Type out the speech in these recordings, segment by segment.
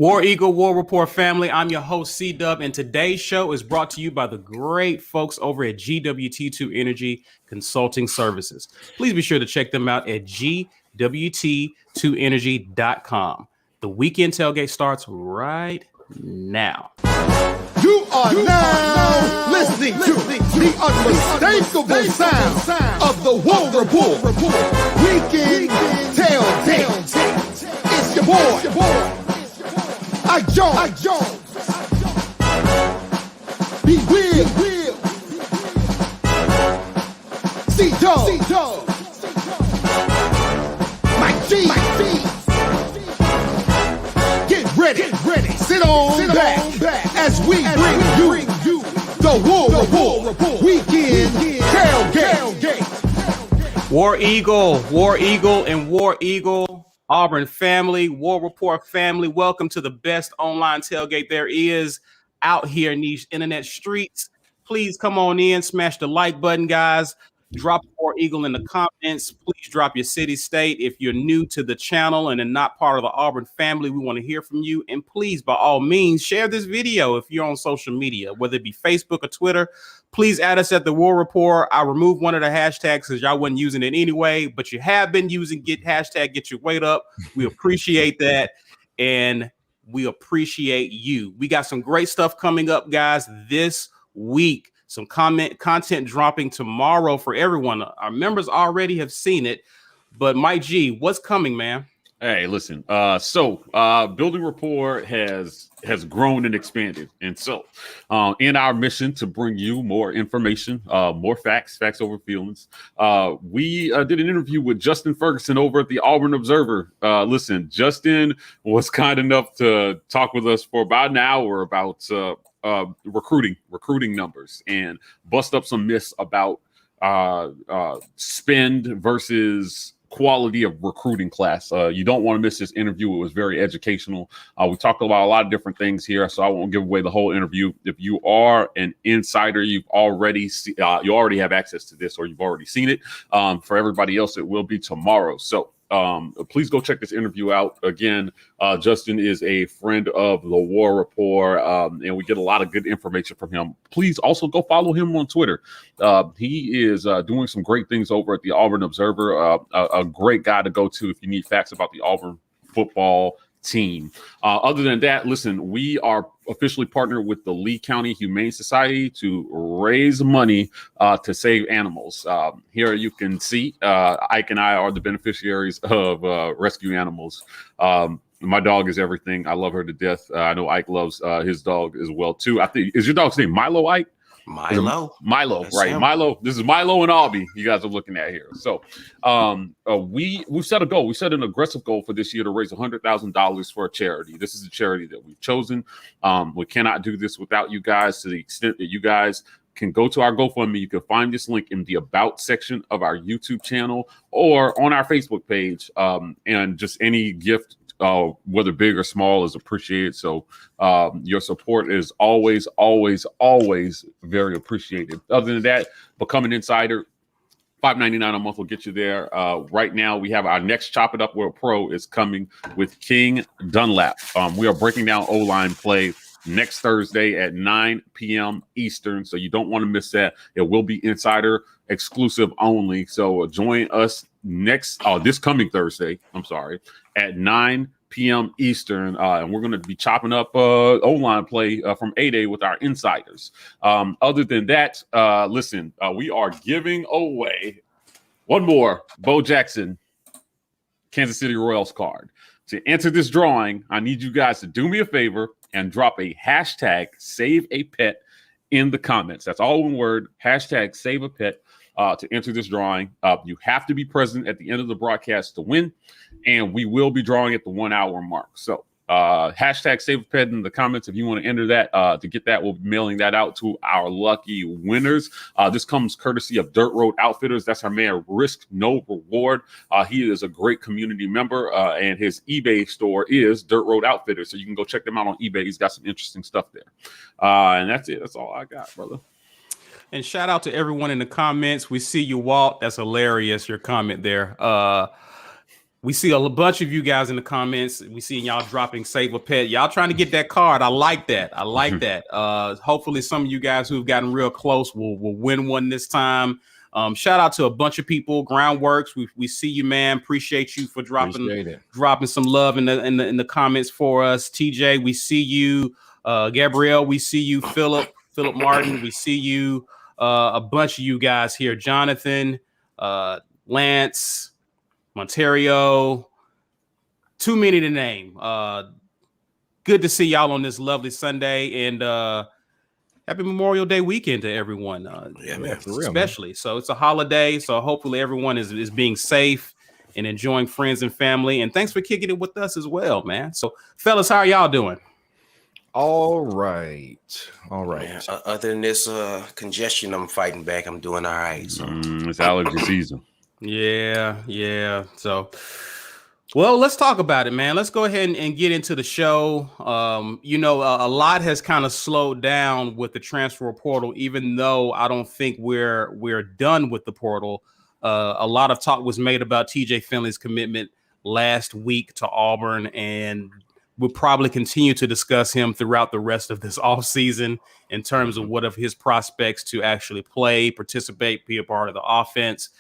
War Eagle, War Report family, I'm your host, C-Dub, and today's show is brought to you by the great folks over at GWT2 Energy Consulting Services. Please be sure to check them out at gwt2energy.com. The weekend tailgate starts right now. You are now listening to the unmistakable sound of the War Report. Weekend Tailgate. It's your boy. Ike Jones. Be real. C-Dub. Mike G. Get ready. Sit on back as we bring you the War Report. Weekend Tailgate. War Eagle, and War Eagle. Auburn family, War Report family, welcome to the best online tailgate there is out here in these internet streets. Please come on in, smash the like button, guys. Drop War Eagle in the comments. Please drop your city, state. If you're new to the channel and are not part of the Auburn family, we want to hear from you. And please, by all means, share this video if you're on social media, whether it be Facebook or Twitter. Please add us at the War Report. I removed one of the hashtags because y'all wasn't using it anyway, but you have been using hashtag get your weight up. We appreciate that. And we appreciate you. We got some great stuff coming up, guys, this week. Some content dropping tomorrow for everyone. Our members already have seen it, but Mike G, what's coming, man? Hey, listen. Building rapport has grown and expanded, and so in our mission to bring you more information, more facts over feelings, we did an interview with Justin Ferguson over at the Auburn Observer. Listen, Justin was kind enough to talk with us for about an hour about recruiting numbers and bust up some myths about spend versus quality of recruiting class. You don't want to miss this interview. It was very educational. We talked about a lot of different things here, so I won't give away the whole interview. If you are an insider, you already have access to this, or you've already seen it. For everybody else, it will be tomorrow. So please go check this interview out. Again, Justin is a friend of the War Report, and we get a lot of good information from him. Please also go follow him on Twitter. He is doing some great things over at the Auburn Observer, a great guy to go to if you need facts about the Auburn football team. Other than that, listen, we are officially partnered with the Lee County Humane Society to raise money to save animals. Here you can see Ike and I are the beneficiaries of rescue animals. My dog is everything. I love her to death. I know Ike loves his dog as well too. I think, is your dog's name Milo, Ike? Milo, that's right? Him. Milo. This is Milo and Albie. You guys are looking at here. So, we set a goal. We set an aggressive goal for this year to raise $100,000 for a charity. This is a charity that we've chosen. We cannot do this without you guys. To the extent that you guys can go to our GoFundMe, you can find this link in the About section of our YouTube channel or on our Facebook page. And just any gift, whether big or small, is appreciated. So your support is always very appreciated. Other than that, become an insider. $5.99 a month will get you there. Right now, we have our next Chop It Up World Pro is coming with King Dunlap. We are breaking down O-line play next Thursday at 9 p.m. Eastern. So you don't want to miss that. It will be insider exclusive only. So join us this coming Thursday, at 9 p.m. Eastern. And we're going to be chopping up O-line play from A-Day with our insiders. Other than that, listen, we are giving away one more Bo Jackson Kansas City Royals card. To enter this drawing, I need you guys to do me a favor and drop a hashtag save a pet in the comments. That's all one word, hashtag save a pet. To enter this drawing. You have to be present at the end of the broadcast to win, and we will be drawing at the 1 hour mark. So hashtag save a pet in the comments if you want to enter that. To get that, we'll be mailing that out to our lucky winners. This comes courtesy of Dirt Road Outfitters. That's our man, Risk No Reward. He is a great community member, and his eBay store is Dirt Road Outfitters. So you can go check them out on eBay. He's got some interesting stuff there. And that's it. That's all I got, brother. And shout out to everyone in the comments. We see you, Walt. That's hilarious, your comment there. We see a bunch of you guys in the comments. We see y'all dropping Save a Pet. Y'all trying to get that card. I like that. I like that. Hopefully some of you guys who've gotten real close will win one this time. Shout out to a bunch of people. Groundworks, we see you, man. Appreciate you for dropping some love in the comments for us. TJ, we see you. Gabrielle, we see you. Philip Martin, we see you. A bunch of you guys here. Jonathan, Lance, Monterio, too many to name. Good to see y'all on this lovely Sunday, and happy Memorial Day weekend to everyone. Yeah, man, for real, especially. Man. So it's a holiday, so hopefully everyone is being safe and enjoying friends and family. And thanks for kicking it with us as well, man. So, fellas, how are y'all doing? All right. Man, other than this congestion I'm fighting back, I'm doing all right. So it's allergy season. Yeah. So, well, let's talk about it, man. Let's go ahead and get into the show. A lot has kind of slowed down with the transfer portal, even though I don't think we're done with the portal. A lot of talk was made about TJ Finley's commitment last week to Auburn, and we'll probably continue to discuss him throughout the rest of this offseason in terms of what of his prospects to actually play, participate, be a part of the offense.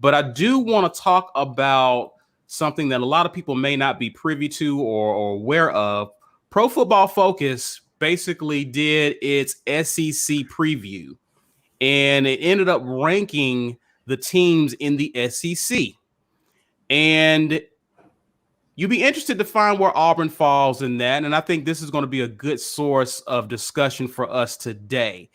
But I do want to talk about something that a lot of people may not be privy to or aware of. Pro Football Focus basically did its SEC preview, and it ended up ranking the teams in the SEC. And you'll be interested to find where Auburn falls in that. And I think this is going to be a good source of discussion for us today.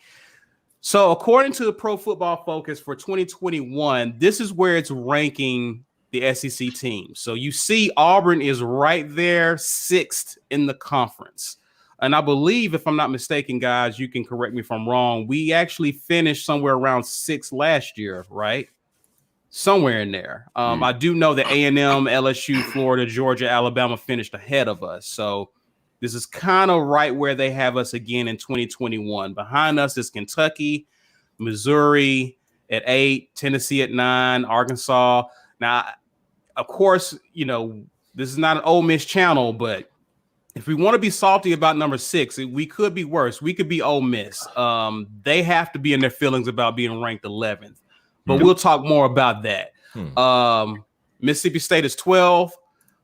So according to the Pro Football Focus for 2021, this is where it's ranking the SEC teams. So you see Auburn is right there, 6th in the conference. And I believe, if I'm not mistaken, guys, you can correct me if I'm wrong, we actually finished somewhere around 6th last year, right? Somewhere in there. I do know that A&M, LSU, Florida, Georgia, Alabama finished ahead of us. So this is kind of right where they have us again in 2021. Behind us is Kentucky, Missouri at 8, Tennessee at 9, Arkansas. Now, of course, this is not an Ole Miss channel, but if we want to be salty about number 6, we could be worse. We could be Ole Miss. They have to be in their feelings about being ranked 11th. But we'll talk more about that. Mississippi State is 12,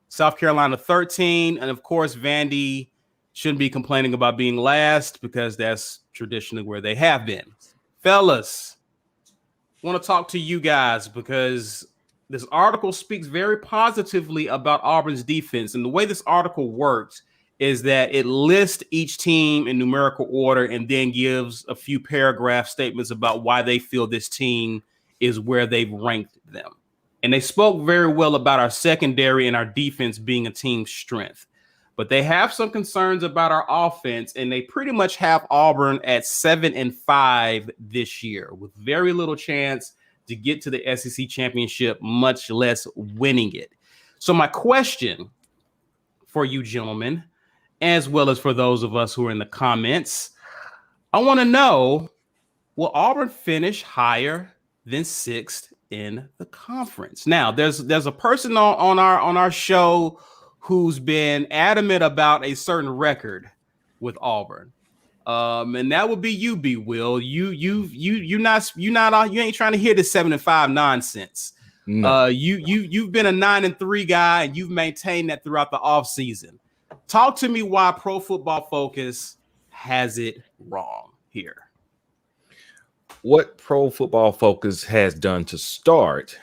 South Carolina 13, and of course, Vandy shouldn't be complaining about being last because that's traditionally where they have been. Fellas, I want to talk to you guys because this article speaks very positively about Auburn's defense. And the way this article works is that it lists each team in numerical order and then gives a few paragraph statements about why they feel this team is where they've ranked them. And they spoke very well about our secondary and our defense being a team strength. But they have some concerns about our offense, and they pretty much have Auburn at 7-5 this year with very little chance to get to the SEC championship, much less winning it. So my question for you gentlemen, as well as for those of us who are in the comments, I want to know, will Auburn finish higher than 6th in the conference? Now, there's a person on our show who's been adamant about a certain record with Auburn, and that would be you, B. Will. You ain't trying to hear the 7-5 nonsense. No. You've been a 9-3 guy, and you've maintained that throughout the offseason. Talk to me why Pro Football Focus has it wrong here. What Pro Football Focus has done to start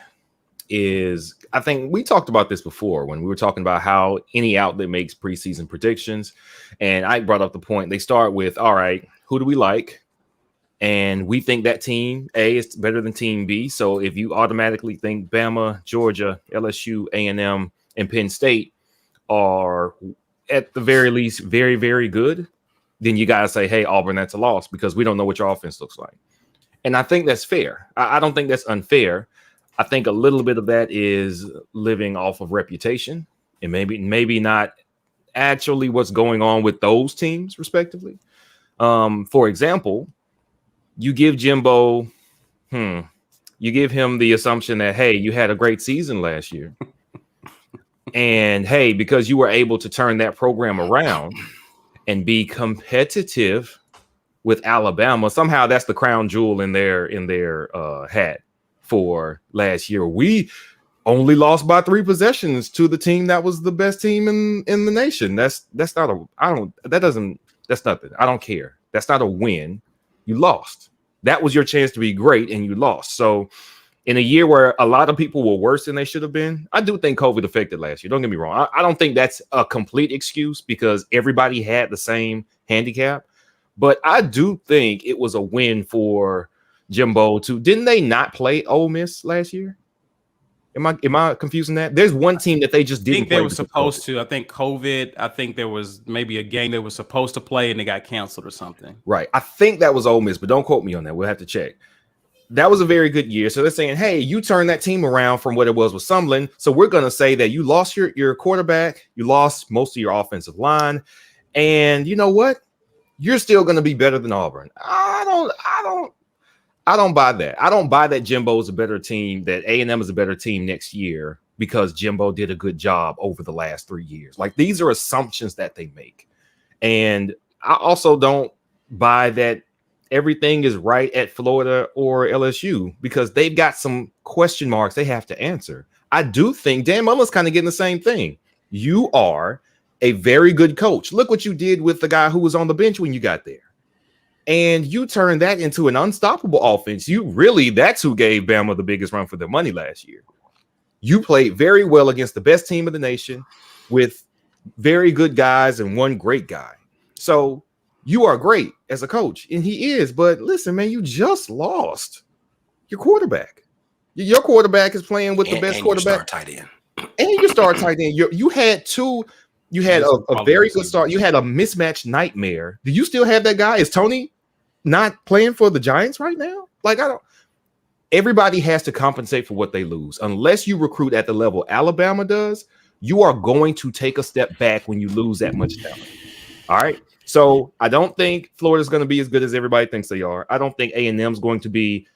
is, I think we talked about this before when we were talking about how any outlet makes preseason predictions. And I brought up the point, they start with, all right, who do we like? And we think that team A is better than team B. So if you automatically think Bama, Georgia, LSU, A&M, and Penn State are at the very least very, very good, then you got to say, hey, Auburn, that's a loss because we don't know what your offense looks like. And I think that's fair. I don't think that's unfair. I think a little bit of that is living off of reputation and maybe not actually what's going on with those teams, respectively. For example, you give Jimbo, you give him the assumption that, hey, you had a great season last year. And hey, because you were able to turn that program around and be competitive with Alabama, somehow that's the crown jewel in their hat for last year. We only lost by 3 possessions to the team that was the best team in the nation. That's nothing. I don't care. That's not a win. You lost. That was your chance to be great, and you lost. So in a year where a lot of people were worse than they should have been, I do think COVID affected last year. Don't get me wrong. I don't think that's a complete excuse because everybody had the same handicap. But I do think it was a win for Jimbo too. Didn't they not play Ole Miss last year? Am I confusing that? There's one team that they just didn't play. They were supposed to. I think COVID. I think there was maybe a game they were supposed to play and they got canceled or something. Right. I think that was Ole Miss, but don't quote me on that. We'll have to check. That was a very good year. So they're saying, hey, you turned that team around from what it was with Sumlin. So we're going to say that you lost your quarterback, you lost most of your offensive line, and you know what? You're still going to be better than Auburn. I don't buy that. I don't buy that Jimbo is a better team, that A&M is a better team next year because Jimbo did a good job over the last 3 years. Like, these are assumptions that they make. And I also don't buy that everything is right at Florida or LSU because they've got some question marks they have to answer. I do think Dan Mullen's kind of getting the same thing. You are a very good coach. Look what you did with the guy who was on the bench when you got there. And you turned that into an unstoppable offense. That's who gave Bama the biggest run for their money last year. You played very well against the best team of the nation with very good guys and one great guy. So you are great as a coach, and he is. But listen, man, you just lost your quarterback. Your quarterback is playing with the best quarterback. And you start tight end. You had a very good start. You had a mismatch nightmare. Do you still have that guy? Is Tony not playing for the Giants right now? Like, everybody has to compensate for what they lose. Unless you recruit at the level Alabama does, you are going to take a step back when you lose that much talent. All right. So I don't think Florida's going to be as good as everybody thinks they are. I don't think A&M is going to be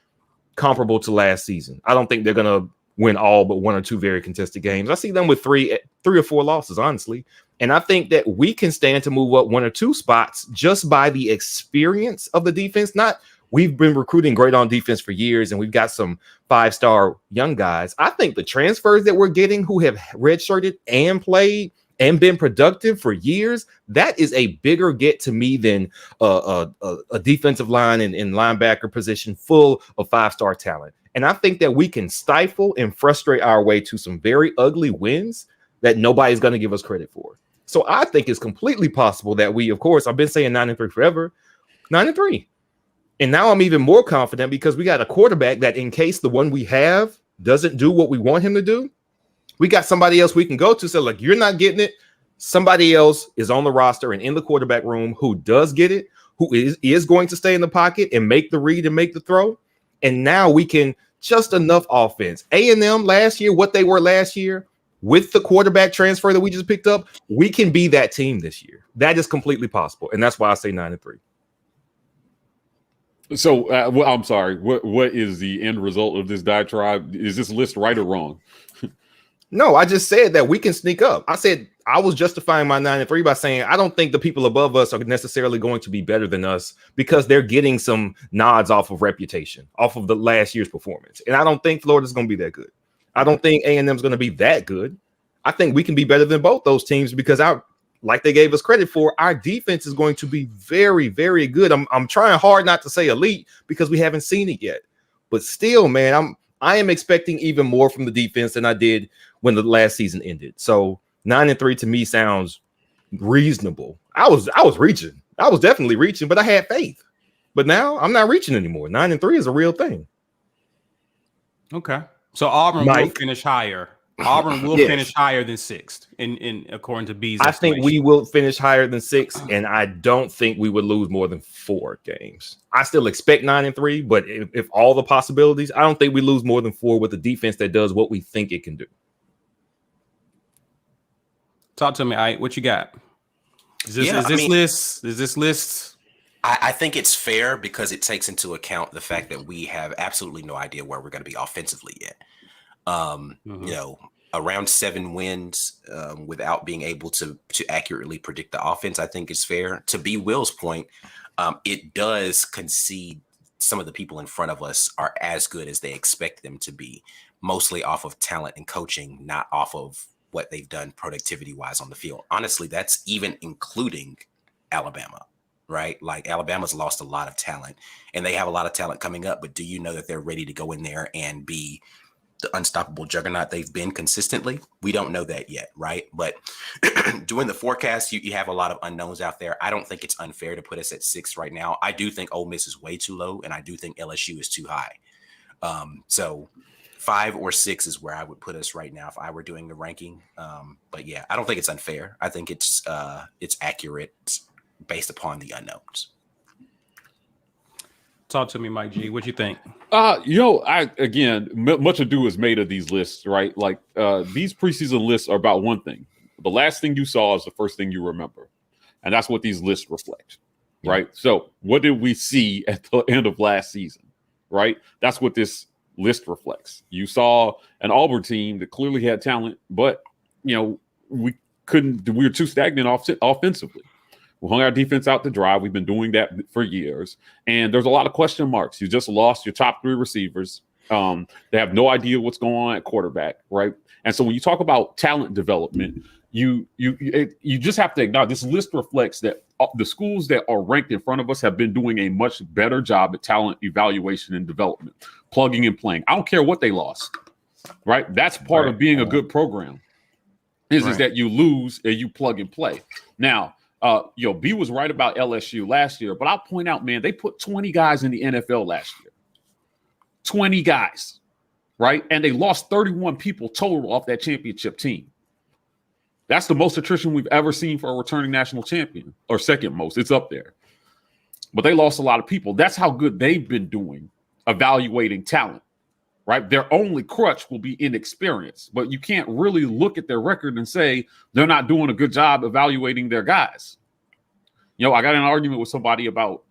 comparable to last season. I don't think they're going to win all but 1 or 2 very contested games. I see them with three or four losses, honestly. And I think that we can stand to move up 1 or 2 spots just by the experience of the defense. We've been recruiting great on defense for years, and we've got some 5-star young guys. I think the transfers that we're getting who have redshirted and played and been productive for years, that is a bigger get to me than a defensive line and linebacker position full of 5-star talent. And I think that we can stifle and frustrate our way to some very ugly wins that nobody's going to give us credit for. So I think it's completely possible that we, of course, I've been saying 9-3 forever, 9-3. And now I'm even more confident because we got a quarterback that, in case the one we have doesn't do what we want him to do, we got somebody else we can go to. So, like, you're not getting it. Somebody else is on the roster and in the quarterback room who does get it, who is going to stay in the pocket and make the read and make the throw. And now we can just enough offense. A&M last year, what they were last year, with the quarterback transfer that we just picked up, we can be that team this year. That is completely possible. And that's why I say 9-3. So, I'm sorry. What is the end result of this diatribe? Is this list right or wrong? No, I just said that we can sneak up. I said I was justifying my 9-3 by saying I don't think the people above us are necessarily going to be better than us because they're getting some nods off of reputation, off of the last year's performance. And I don't think Florida's going to be that good. I don't think A&M is going to be that good. I think we can be better than both those teams because like they gave us credit for, our defense is going to be very, very good. I'm trying hard not to say elite because we haven't seen it yet. But still, man, I am expecting even more from the defense than I did when the last season ended. So 9-3 to me sounds reasonable. I was reaching. I was definitely reaching, but I had faith. But now I'm not reaching anymore. 9-3 is a real thing. Okay. So Auburn will finish higher. Auburn will finish higher than 6th in according to B's estimation. I think we will finish higher than 6, and I don't think we would lose more than 4 games. I still expect 9-3, but if all the possibilities, I don't think we lose more than 4 with a defense that does what we think it can do. Talk to me, Ike. What you got? Is this list? I think it's fair because it takes into account the fact that we have absolutely no idea where we're going to be offensively yet. You know, around 7 wins without being able to accurately predict the offense, I think is fair. To be Will's point, it does concede some of the people in front of us are as good as they expect them to be, mostly off of talent and coaching, not off of what they've done productivity-wise on the field. Honestly, that's even including Alabama, right? Like, Alabama's lost a lot of talent, and they have a lot of talent coming up, but do you know that they're ready to go in there and be the unstoppable juggernaut they've been consistently? We don't know that yet, right? But doing the forecast, you have a lot of unknowns out there. I don't think it's unfair to put us at 6 right now. I do think Ole Miss is way too low, and I do think LSU is too high. So 5 or 6 is where I would put us right now if I were doing the ranking. But yeah, I don't think it's unfair. I think it's accurate based upon the unknowns. Talk to me, Mike G. What you think? Much ado is made of these lists, right? Like, these preseason lists are about one thing. The last thing you saw is the first thing you remember. And that's what these lists reflect, right? So what did we see at the end of last season, right? That's what this list reflects. You saw an Auburn team that clearly had talent, but, we were too stagnant offensively. We hung our defense out to dry. We've been doing that for years. And there's a lot of question marks. You just lost your top 3 receivers. They have no idea what's going on at quarterback, right? And so when you talk about talent development, you just have to acknowledge this list reflects that the schools that are ranked in front of us have been doing a much better job at talent evaluation and development, plugging and playing. I don't care what they lost, right? That's part of being a good program is that you lose and you plug and play. Now, B was right about LSU last year, but I'll point out, man, they put 20 guys in the NFL last year. 20 guys, right? And they lost 31 people total off that championship team. That's the most attrition we've ever seen for a returning national champion, or second most. It's up there. But they lost a lot of people. That's how good they've been doing evaluating talent, right? Their only crutch will be inexperience, but you can't really look at their record and say they're not doing a good job evaluating their guys. I got in an argument with somebody about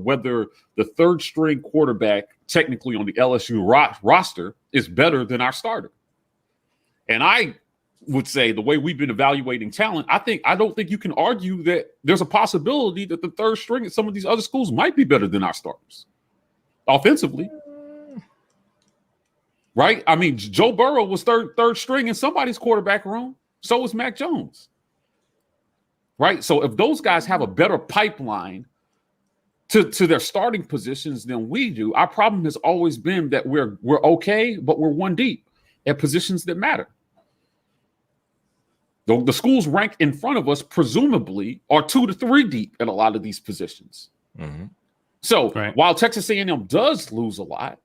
whether the third string quarterback technically on the LSU roster is better than our starter. And I would say the way we've been evaluating talent, I don't think you can argue that there's a possibility that the third string at some of these other schools might be better than our starters offensively. Right? I mean, Joe Burrow was third string in somebody's quarterback room. So was Mac Jones. Right? So if those guys have a better pipeline to their starting positions than we do, our problem has always been that we're okay, but we're 1 deep at positions that matter. The schools ranked in front of us presumably are 2 to 3 deep at a lot of these positions. Mm-hmm. So while Texas A&M does lose a lot,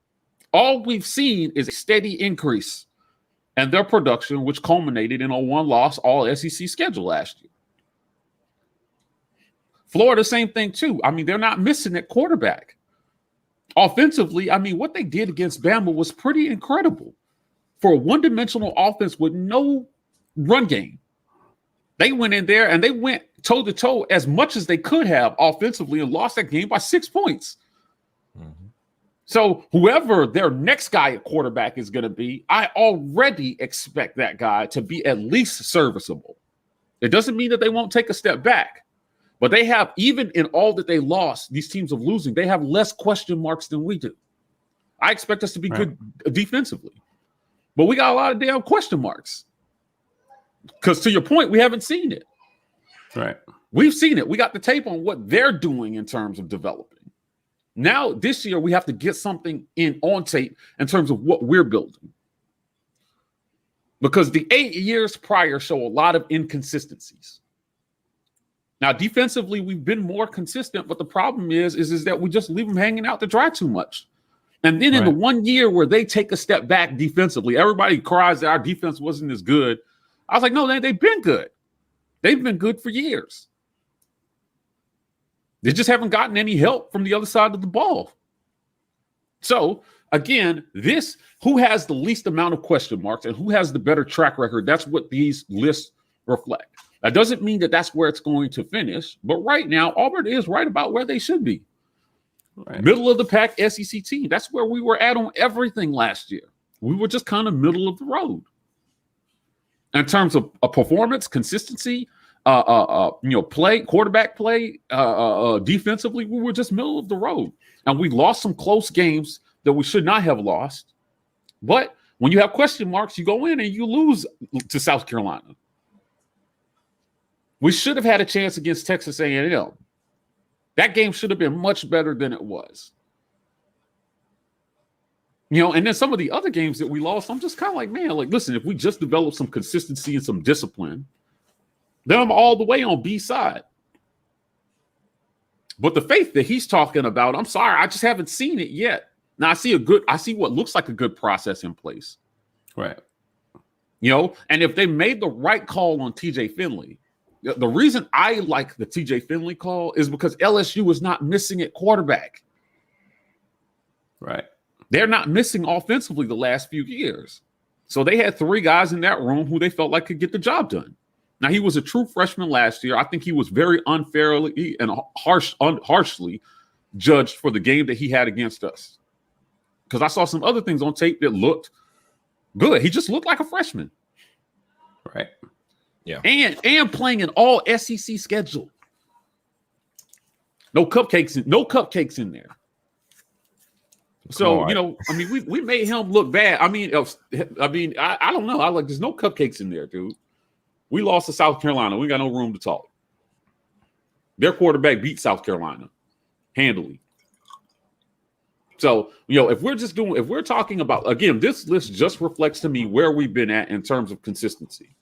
all we've seen is a steady increase in their production, which culminated in a 1-loss all-SEC schedule last year. Florida, same thing too. I mean, they're not missing at quarterback. Offensively, I mean, what they did against Bama was pretty incredible. For a one-dimensional offense with no run game, they went in there and they went toe-to-toe as much as they could have offensively and lost that game by 6 points. Mm-hmm. So whoever their next guy at quarterback is going to be, I already expect that guy to be at least serviceable. It doesn't mean that they won't take a step back. But they have, even in all that they lost, these teams of losing, they have less question marks than we do. I expect us to be good defensively. But we got a lot of damn question marks. Because to your point, we haven't seen it. Right. We've seen it. We got the tape on what they're doing in terms of developing. Now, this year, we have to get something on tape in terms of what we're building. Because the 8 years prior show a lot of inconsistencies. Now, defensively, we've been more consistent, but the problem is that we just leave them hanging out to dry too much. And then in the 1 year where they take a step back defensively, everybody cries that our defense wasn't as good. I was like, no, they've been good. They've been good for years. They just haven't gotten any help from the other side of the ball. So, again, who has the least amount of question marks and who has the better track record, that's what these lists reflect. That doesn't mean that that's where it's going to finish, but right now, Auburn is right about where they should be. Right. Middle of the pack SEC team. That's where we were at on everything last year. We were just kind of middle of the road. in terms of a performance, consistency, quarterback play, defensively, we were just middle of the road. And we lost some close games that we should not have lost. But when you have question marks, you go in and you lose to South Carolina. We should have had a chance against Texas A&M. That game should have been much better than it was. And then some of the other games that we lost, I'm just kind of like, man, like, listen, if we just develop some consistency and some discipline, then I'm all the way on B side. But the faith that he's talking about, I'm sorry, I just haven't seen it yet. Now I see what looks like a good process in place. Right. And if they made the right call on TJ Finley, the reason I like the TJ Finley call is because LSU is not missing at quarterback. Right. They're not missing offensively the last few years. So they had 3 guys in that room who they felt like could get the job done. Now, he was a true freshman last year. I think he was very unfairly and harshly judged for the game that he had against us. Because I saw some other things on tape that looked good. He just looked like a freshman. Right. Yeah. And playing an all SEC schedule. No cupcakes in there. So, we made him look bad. I don't know. There's no cupcakes in there, dude. We lost to South Carolina. We got no room to talk. Their quarterback beat South Carolina handily. So, if we're talking about, again, this list just reflects to me where we've been at in terms of consistency.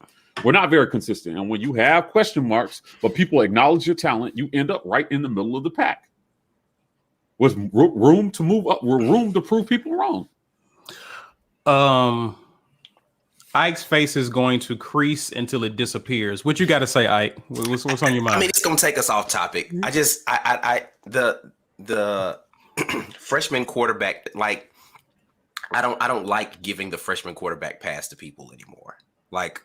We're not very consistent. And when you have question marks, but people acknowledge your talent, you end up right in the middle of the pack. With room to move up, room to prove people wrong. Ike's face is going to crease until it disappears. What you got to say, Ike? What's on your mind? I mean, it's going to take us off topic. The freshman quarterback, like, I don't like giving the freshman quarterback pass to people anymore. Like,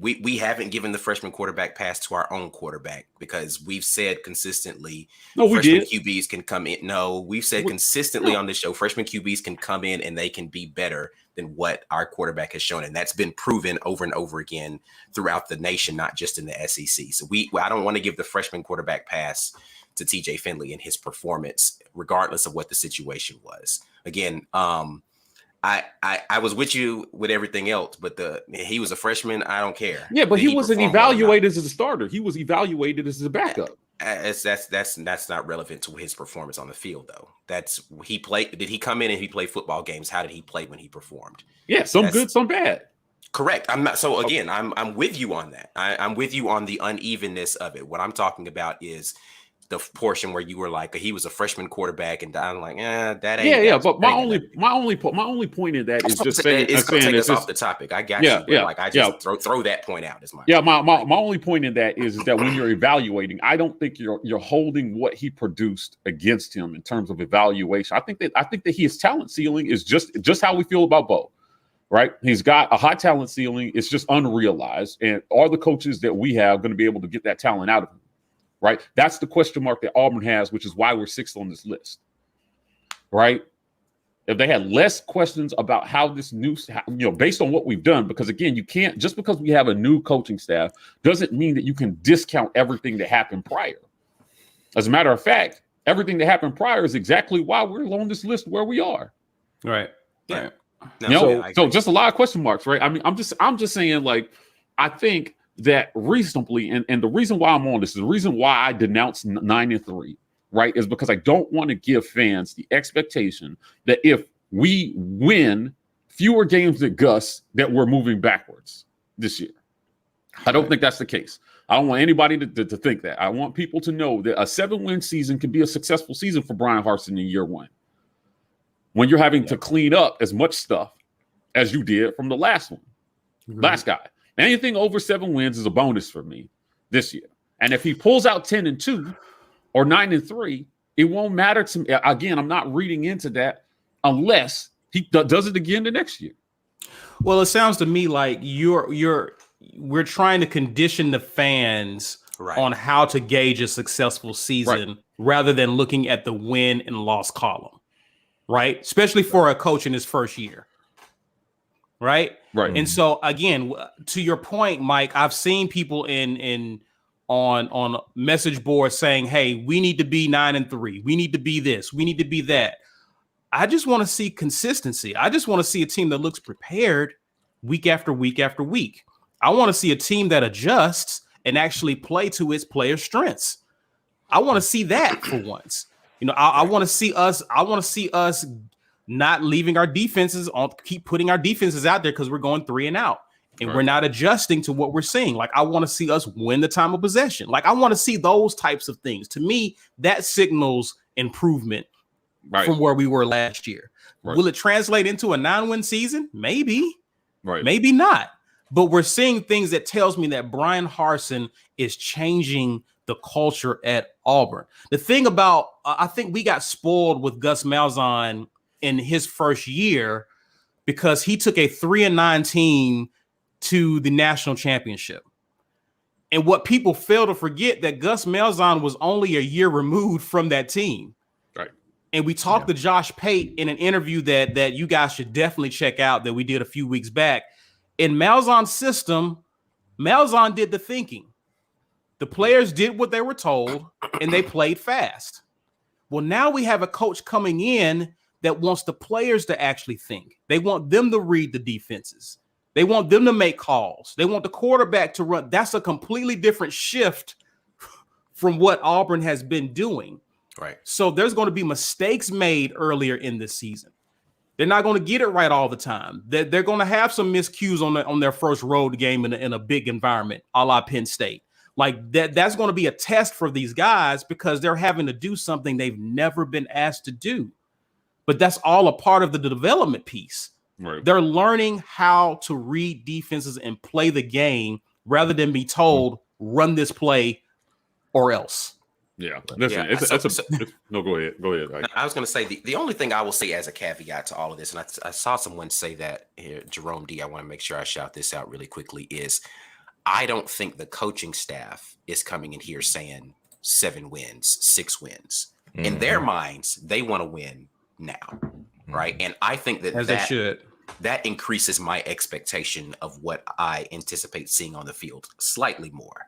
we haven't given the freshman quarterback pass to our own quarterback because we've said consistently freshman QBs can come in. No, we've said consistently on this show, freshman QBs can come in and they can be better than what our quarterback has shown. And that's been proven over and over again throughout the nation, not just in the SEC. So I don't want to give the freshman quarterback pass to TJ Finley and his performance, regardless of what the situation was. Again, I was with you with everything else, but he was a freshman. I don't care. Yeah, but he wasn't evaluated as a starter. He was evaluated as a backup. That's not relevant to his performance on the field, though. He played. Did he come in and he played football games? How did he play when he performed? Yeah, some good, some bad. Correct. I'm not. So again, I'm with you on that. I'm with you on the unevenness of it. What I'm talking about is the portion where you were like, he was a freshman quarterback, and I'm like, that ain't. Yeah. But my only point in that is just saying it's going to take us off the topic. I got you. But like, I just throw that point out as my. Yeah. My only point in that is that when you're evaluating, I don't think you're holding what he produced against him in terms of evaluation. I think that his talent ceiling is just how we feel about Bo. Right, he's got a high talent ceiling. It's just unrealized, and are the coaches that we have going to be able to get that talent out of him? Right, that's the question mark that Auburn has, which is why we're 6th on this list. Right, if they had less questions about how this based on what we've done, because again, you can't just because we have a new coaching staff doesn't mean that you can discount everything that happened prior. As a matter of fact, everything that happened prior is exactly why we're on this list where we are. Right. Yeah. Right. No, so just a lot of question marks, right? I mean, I'm just saying, like, I think that reasonably, and the reason why I'm on this, the reason why I denounce 9-3, right, is because I don't want to give fans the expectation that if we win fewer games than Gus, that we're moving backwards this year. I don't think that's the case. I don't want anybody to think that. I want people to know that a 7-win season can be a successful season for Brian Harsin in year 1. When you're having to clean up as much stuff as you did from the last one, last guy. Anything over 7 wins is a bonus for me this year. And if he pulls out 10-2 or 9-3, it won't matter to me. Again, I'm not reading into that unless he does it again the next year. Well, it sounds to me like we're trying to condition the fans on how to gauge a successful season rather than looking at the win and loss column. Right, especially for a coach in his first year. right? Right. And so again, to your point, Mike, I've seen people on message boards saying, "Hey, we need to be 9-3. We need to be this. We need to be that." I just want to see consistency. I just want to see a team that looks prepared week after week after week. I want to see a team that adjusts and actually play to its players' strengths. I want to see that for once. I want to see us. I want to see us not leaving our defenses on, keep putting our defenses out there because we're going 3 and out. And we're not adjusting to what we're seeing. Like, I want to see us win the time of possession. Like, I want to see those types of things. To me, that signals improvement from where we were last year. Will it translate into a 9-win season? Maybe. Maybe not. But we're seeing things that tells me that Brian Harsin is changing the culture at Auburn. The thing about, I think we got spoiled with Gus Malzahn in his first year because he took a 3-9 team to the national championship. And what people fail to forget, that Gus Malzahn was only a year removed from that team. Right. And we talked to Josh Pate in an interview that you guys should definitely check out that we did a few weeks back. In Malzahn's system, Malzahn did the thinking. The players did what they were told, and they played fast. Well, now we have a coach coming in that wants the players to actually think. They want them to read the defenses. They want them to make calls. They want the quarterback to run. That's a completely different shift from what Auburn has been doing. Right. So there's going to be mistakes made earlier in this season. They're not going to get it right all the time. They're going to have some miscues on their first road game in a big environment, a la Penn State. Like that's going to be a test for these guys because they're having to do something they've never been asked to do. But that's all a part of the development piece. Right. They're learning how to read defenses and play the game rather than be told, run this play or else. Yeah. Listen, no, go ahead. Go ahead. I was going to say the only thing I will say as a caveat to all of this, and I saw someone say that here, Jerome D, I want to make sure I shout this out really quickly, is I don't think the coaching staff is coming in here saying 7 wins, 6 wins. Mm-hmm. In their minds, they want to win now, right? And I think that they should. That increases my expectation of what I anticipate seeing on the field slightly more.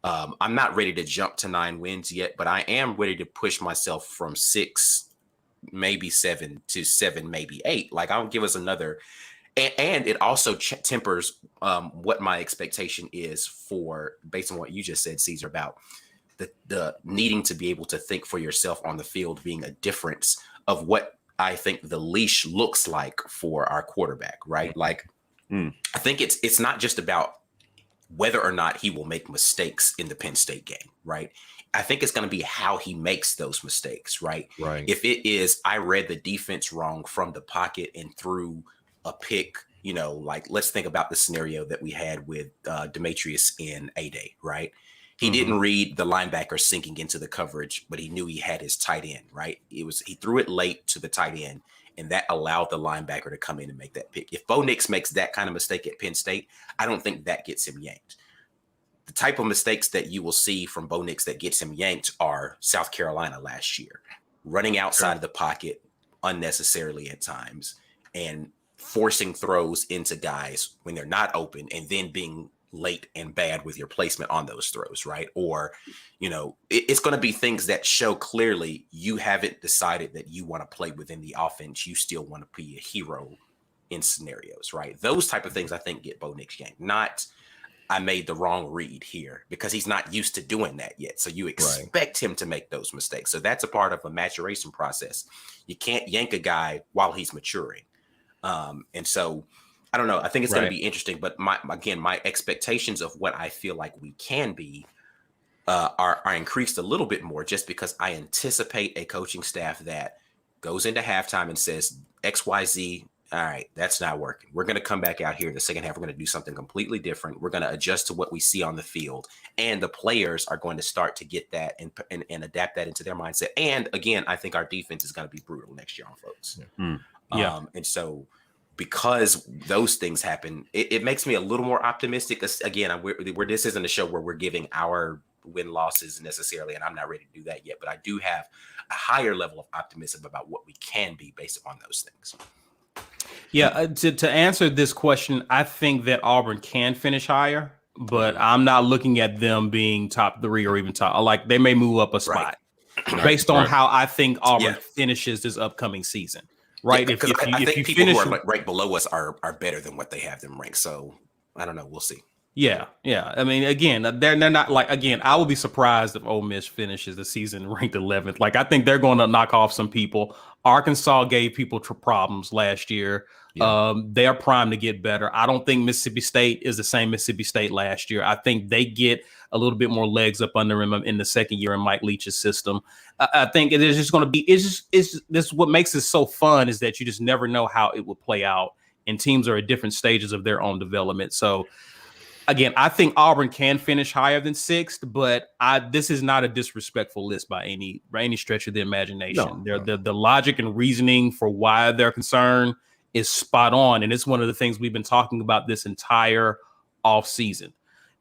I'm not ready to jump to 9 wins yet, but I am ready to push myself from 6, maybe 7 to 7, maybe 8. Like, I'll give us another. And it also tempers what my expectation is for, based on what you just said, Caesar, about the needing to be able to think for yourself on the field being a difference of what I think the leash looks like for our quarterback, right? Like, I think it's not just about whether or not he will make mistakes in the Penn State game, right? I think it's going to be how he makes those mistakes, right? Right. If it is, I read the defense wrong from the pocket and threw a pick, like, let's think about the scenario that we had with Demetrius in A-Day, right? He didn't read the linebacker sinking into the coverage, but he knew he had his tight end, right? He threw it late to the tight end, and that allowed the linebacker to come in and make that pick. If Bo Nix makes that kind of mistake at Penn State, I don't think that gets him yanked. The type of mistakes that you will see from Bo Nix that gets him yanked are South Carolina last year, running outside of the pocket unnecessarily at times and forcing throws into guys when they're not open and then being late and bad with your placement on those throws, right? Or, it's going to be things that show clearly you haven't decided that you want to play within the offense. You still want to be a hero in scenarios, right? Those type of things I think get Bo Nix yanked. Not, I made the wrong read here, because he's not used to doing that yet. So you expect him to make those mistakes. So that's a part of a maturation process. You can't yank a guy while he's maturing. And so I don't know. I think it's going to be interesting, but my expectations of what I feel like we can be are increased a little bit more, just because I anticipate a coaching staff that goes into halftime and says XYZ. All right, that's not working. We're going to come back out here in the second half. We're going to do something completely different. We're going to adjust to what we see on the field, and the players are going to start to get that and adapt that into their mindset. And again, I think our defense is going to be brutal next year on folks. And so, because those things happen, it makes me a little more optimistic. Again, where this isn't a show where we're giving our win losses necessarily, and I'm not ready to do that yet. But I do have a higher level of optimism about what we can be based upon those things. Yeah, to answer this question, I think that Auburn can finish higher, but I'm not looking at them being top 3 or even top. Like they may move up a spot based on how I think Auburn finishes this upcoming season. Right? Because I if think you people finish, who are like right below us are better than what they have them ranked. So I don't know. We'll see. Yeah. I mean, again, they're not like, again, I would be surprised if Ole Miss finishes the season ranked 11th. Like, I think they're going to knock off some people. Arkansas gave people problems last year. They are primed to get better. I don't think Mississippi State is the same Mississippi State last year. I think they get a little bit more legs up under him in the second year in Mike Leach's system. I think it is just going to be, this what makes it so fun is that you just never know how it will play out. And teams are at different stages of their own development. So, again, I think Auburn can finish higher than 6th, but this is not a disrespectful list by any stretch of the imagination. The logic and reasoning for why they're concerned is spot on, and it's one of the things we've been talking about this entire off season.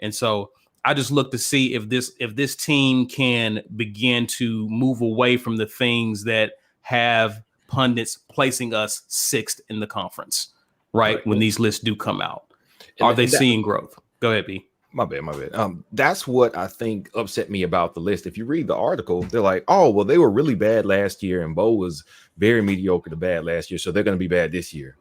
And so I just look to see if this team can begin to move away from the things that have pundits placing us 6th in the conference, right? When these lists do come out, are they seeing growth? Go ahead, B. My bad. That's what I think upset me about the list. If you read the article, they're like, oh, well, they were really bad last year, and Bo was very mediocre to bad last year, so they're going to be bad this year.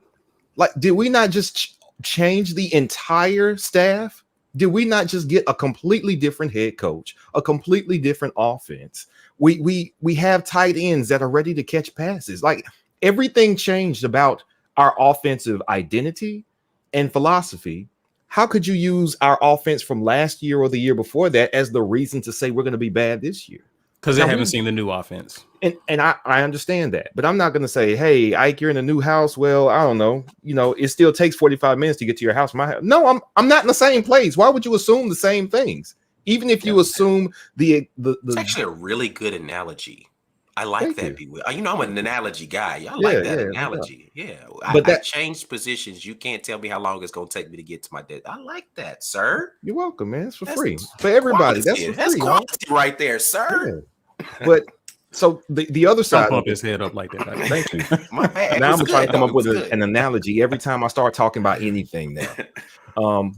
Like, did we not just change the entire staff? Did we not just get a completely different head coach, a completely different offense? We have tight ends that are ready to catch passes. Like, everything changed about our offensive identity and philosophy. How could you use our offense from last year or the year before that as the reason to say we're going to be bad this year? Because they haven't seen the new offense. And I understand that, but I'm not going to say, hey, Ike, you're in a new house. Well, I don't know. It still takes 45 minutes to get to your house. No, I'm not in the same place. Why would you assume the same things? Even if you assume the it's actually a really good analogy. I like that. I'm an analogy guy. I like that analogy. Yeah. But I changed positions. You can't tell me how long it's going to take me to get to my desk. I like that, sir. You're welcome, man. It's for free. For everybody. That's for free. That's quality right there, sir. Yeah. But so the other side. Don't pump his head up like that. Thank you. My bad. Now I'm trying to come up with an analogy every time I start talking about anything now.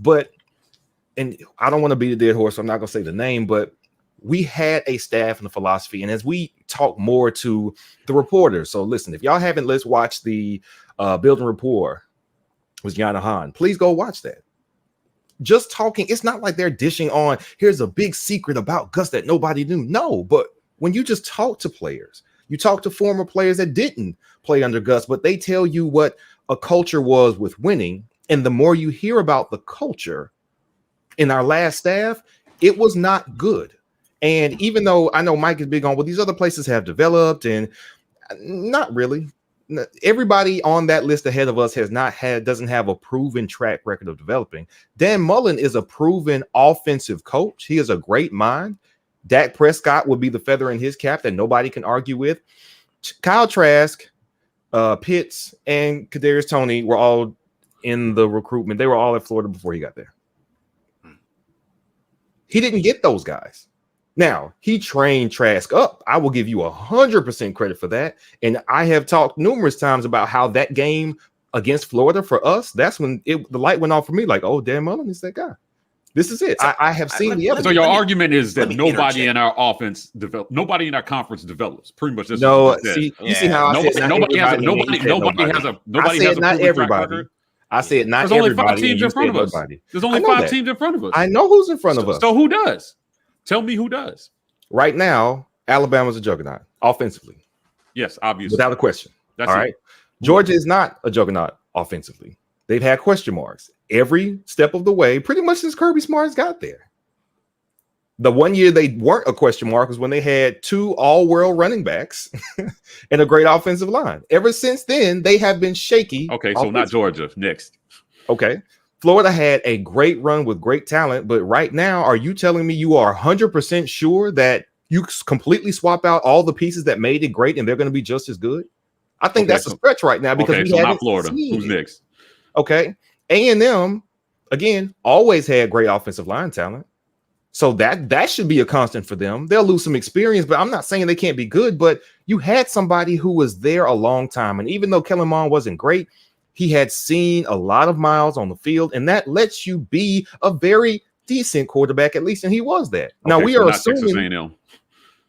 And I don't want to beat a dead horse, so I'm not going to say the name, but we had a staff and a philosophy. And as we talk more to the reporters, so listen, if y'all haven't, let's watch the Building Rapport with Yana Hahn. Please go watch that. Just talking, it's not like they're dishing on, here's a big secret about Gus that nobody knew. No, but when you just talk to players, you talk to former players that didn't play under Gus, but they tell you what a culture was with winning. And the more you hear about the culture in our last staff, it was not good. And even though I know Mike is big on, well, these other places have developed, and not really. Everybody on that list ahead of us doesn't have a proven track record of developing. Dan Mullen is a proven offensive coach. He is a great mind. Dak Prescott would be the feather in his cap that nobody can argue with. Kyle Trask, Pitts, and Kadarius Toney were all in the recruitment. They were all at Florida before he got there. He didn't get those guys. Now, he trained Trask up. I will give you 100% credit for that. And I have talked numerous times about how that game against Florida for us, that's when the light went off for me. Like, oh, Dan Mullen is that guy. This is it. So, I have seen the evidence. So your argument is that nobody in our offense develops, nobody in our conference develops. Pretty much. No, see how I said nobody has a not everybody. I said not everybody. There's only 5 teams in front of us. There's only 5 teams in front of us. I know who's in front of us. So who does? Tell me who does. Right now, Alabama's a juggernaut offensively. Yes, obviously. Without a question. That's all right. Georgia is not a juggernaut offensively. They've had question marks every step of the way, pretty much since Kirby Smart's got there. The one year they weren't a question mark was when they had 2 all-world running backs and a great offensive line. Ever since then, they have been shaky. Okay, so not Georgia. Next. Okay. Florida had a great run with great talent, but right now, are you telling me you are 100% sure that you completely swap out all the pieces that made it great and they're going to be just as good? I think that's a stretch right now because we haven't not Florida. Who's next? Okay. A&M, again, always had great offensive line talent. So that should be a constant for them. They'll lose some experience, but I'm not saying they can't be good, but you had somebody who was there a long time. And even though Kellen Mond wasn't great, He had seen a lot of miles on the field, and that lets you be a very decent quarterback, at least, and he was that. Now we are assuming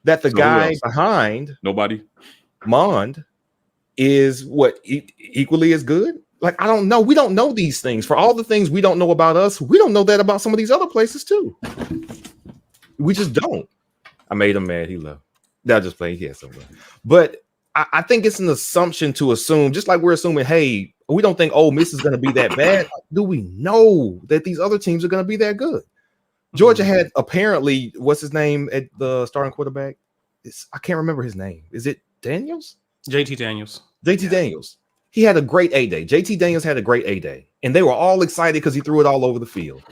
that the guy behind nobody Mond is what equally as good. Like, I don't know. We don't know these things. For all the things we don't know about us, we don't know that about some of these other places too. We just don't. I made him mad. He left. I'll just play. Yeah, somewhere. But I think it's an assumption to assume, just like we're assuming, hey, we don't think Ole Miss is going to be that bad. Do we know that these other teams are going to be that good? Georgia had apparently, what's his name at the starting quarterback? I can't remember his name. Is it Daniels? JT Daniels. JT Daniels. He had a great A-Day. JT Daniels had a great A-Day. And they were all excited because he threw it all over the field.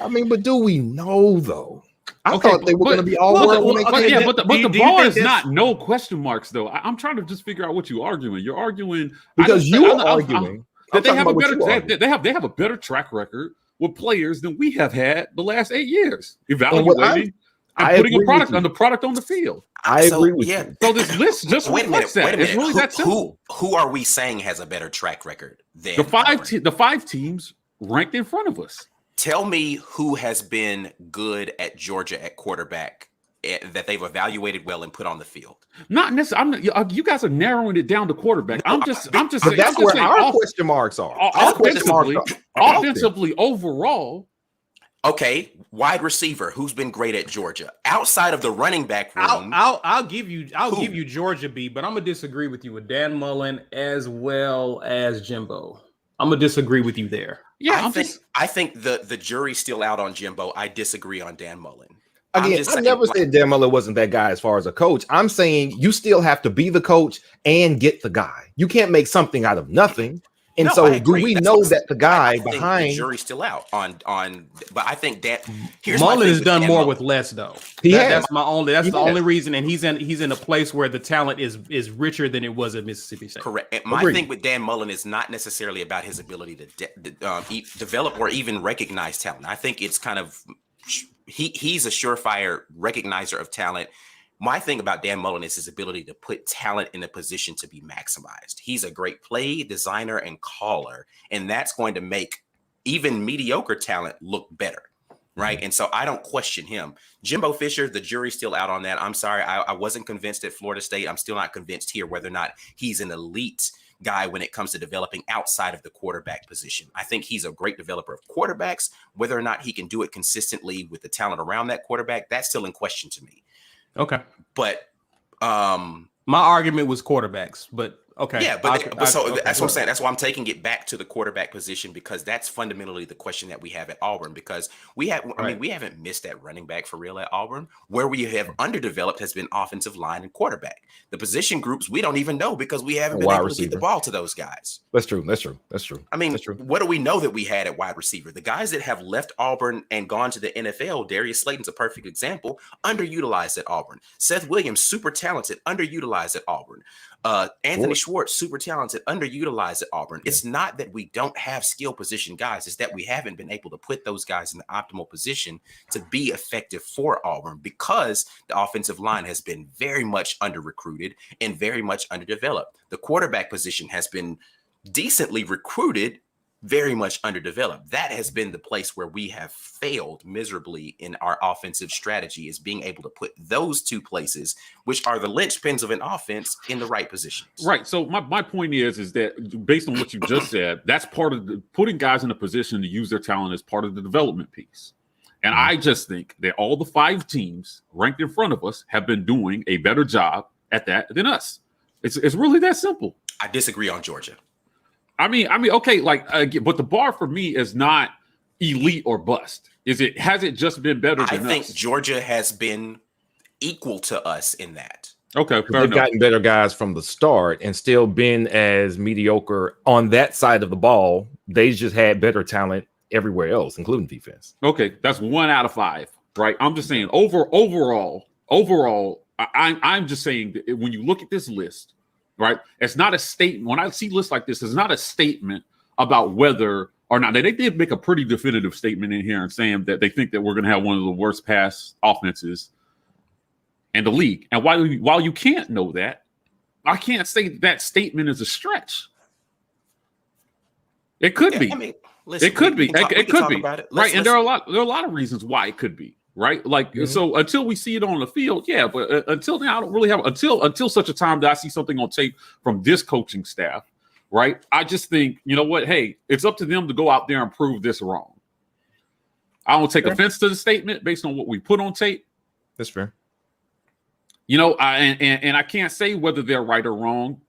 I mean, but do we know, though? I thought they were going to be all world. But the bar is not no question marks, though. I'm trying to just figure out what you're arguing. You're arguing because you're arguing that they have a better they have a better track record with players than we have had the last 8 years. Evaluating and putting a product on the field. I agree with you. So this list just reflects that. It's really that simple. Who are we saying has a better track record than the five teams ranked in front of us? Tell me who has been good at Georgia at quarterback that they've evaluated well and put on the field. Not necessarily. You guys are narrowing it down to quarterback. No, I'm just but saying. That's where our question marks are. Offensively, overall. Okay, wide receiver. Who's been great at Georgia outside of the running back room? I'll give you Georgia B, but I'm gonna disagree with you with Dan Mullen as well as Jimbo. I'm gonna disagree with you there. Yeah, I think the jury's still out on Jimbo. I disagree on Dan Mullen. Again, I never said Dan Mullen wasn't that guy as far as a coach. I'm saying you still have to be the coach and get the guy. You can't make something out of nothing. And so do we know that the guy behind the jury's still out on but I think that Mullen has done more with less though. That's the only reason, and he's in a place where the talent is richer than it was at Mississippi State. Correct. And my thing with Dan Mullen is not necessarily about his ability to develop or even recognize talent. I think it's kind of he's a surefire recognizer of talent. My thing about Dan Mullen is his ability to put talent in a position to be maximized. He's a great play designer and caller, and that's going to make even mediocre talent look better, right? And so I don't question him. Jimbo Fisher, the jury's still out on that. I'm sorry, I wasn't convinced at Florida State. I'm still not convinced here whether or not he's an elite guy when it comes to developing outside of the quarterback position. I think he's a great developer of quarterbacks. Whether or not he can do it consistently with the talent around that quarterback, that's still in question to me. Okay. But my argument was quarterbacks, but okay. Yeah, but that's what I'm saying. That's why I'm taking it back to the quarterback position, because that's fundamentally the question that we have at Auburn, because we haven't missed that running back for real at Auburn. Where we have underdeveloped has been offensive line and quarterback. The position groups we don't even know because we haven't been able to get the ball to those guys. That's true. I mean, what do we know that we had at wide receiver? The guys that have left Auburn and gone to the NFL, Darius Slayton's a perfect example, underutilized at Auburn. Seth Williams, super talented, underutilized at Auburn. Anthony Schwartz, super talented, underutilized at Auburn. It's not that we don't have skill position guys. It's that we haven't been able to put those guys in the optimal position to be effective for Auburn, because the offensive line has been very much under-recruited and very much underdeveloped. The quarterback position has been decently recruited, very much underdeveloped. That has been the place where we have failed miserably in our offensive strategy, is being able to put those two places, which are the linchpins of an offense, in the right positions. Right. So my point is that based on what you just said, that's part of putting guys in a position to use their talent as part of the development piece. And I just think that all the 5 teams ranked in front of us have been doing a better job at that than us. It's really that simple. I disagree on Georgia. I mean, okay, but the bar for me is not elite or bust. Has it just been better than us? I think Georgia has been equal to us in that. Okay, they've gotten better guys from the start and still been as mediocre on that side of the ball. They just had better talent everywhere else, including defense. Okay, that's 1 out of 5, right? I'm just saying overall, I'm just saying that when you look at this list, right, it's not a statement. When I see lists like this, it's not a statement about whether or not. They did make a pretty definitive statement in here and saying that they think that we're going to have one of the worst pass offenses in the league. And while you can't know that, I can't say that statement is a stretch. It could be. I mean, listen, it could be. It could be. About it. Right. And there are a lot of reasons why it could be. Right. Like, so until we see it on the field, yeah. But until now, I don't really have until such a time that I see something on tape from this coaching staff. Right. I just think, you know what? Hey, it's up to them to go out there and prove this wrong. I don't take offense to the statement based on what we put on tape. That's fair. You know, and I can't say whether they're right or wrong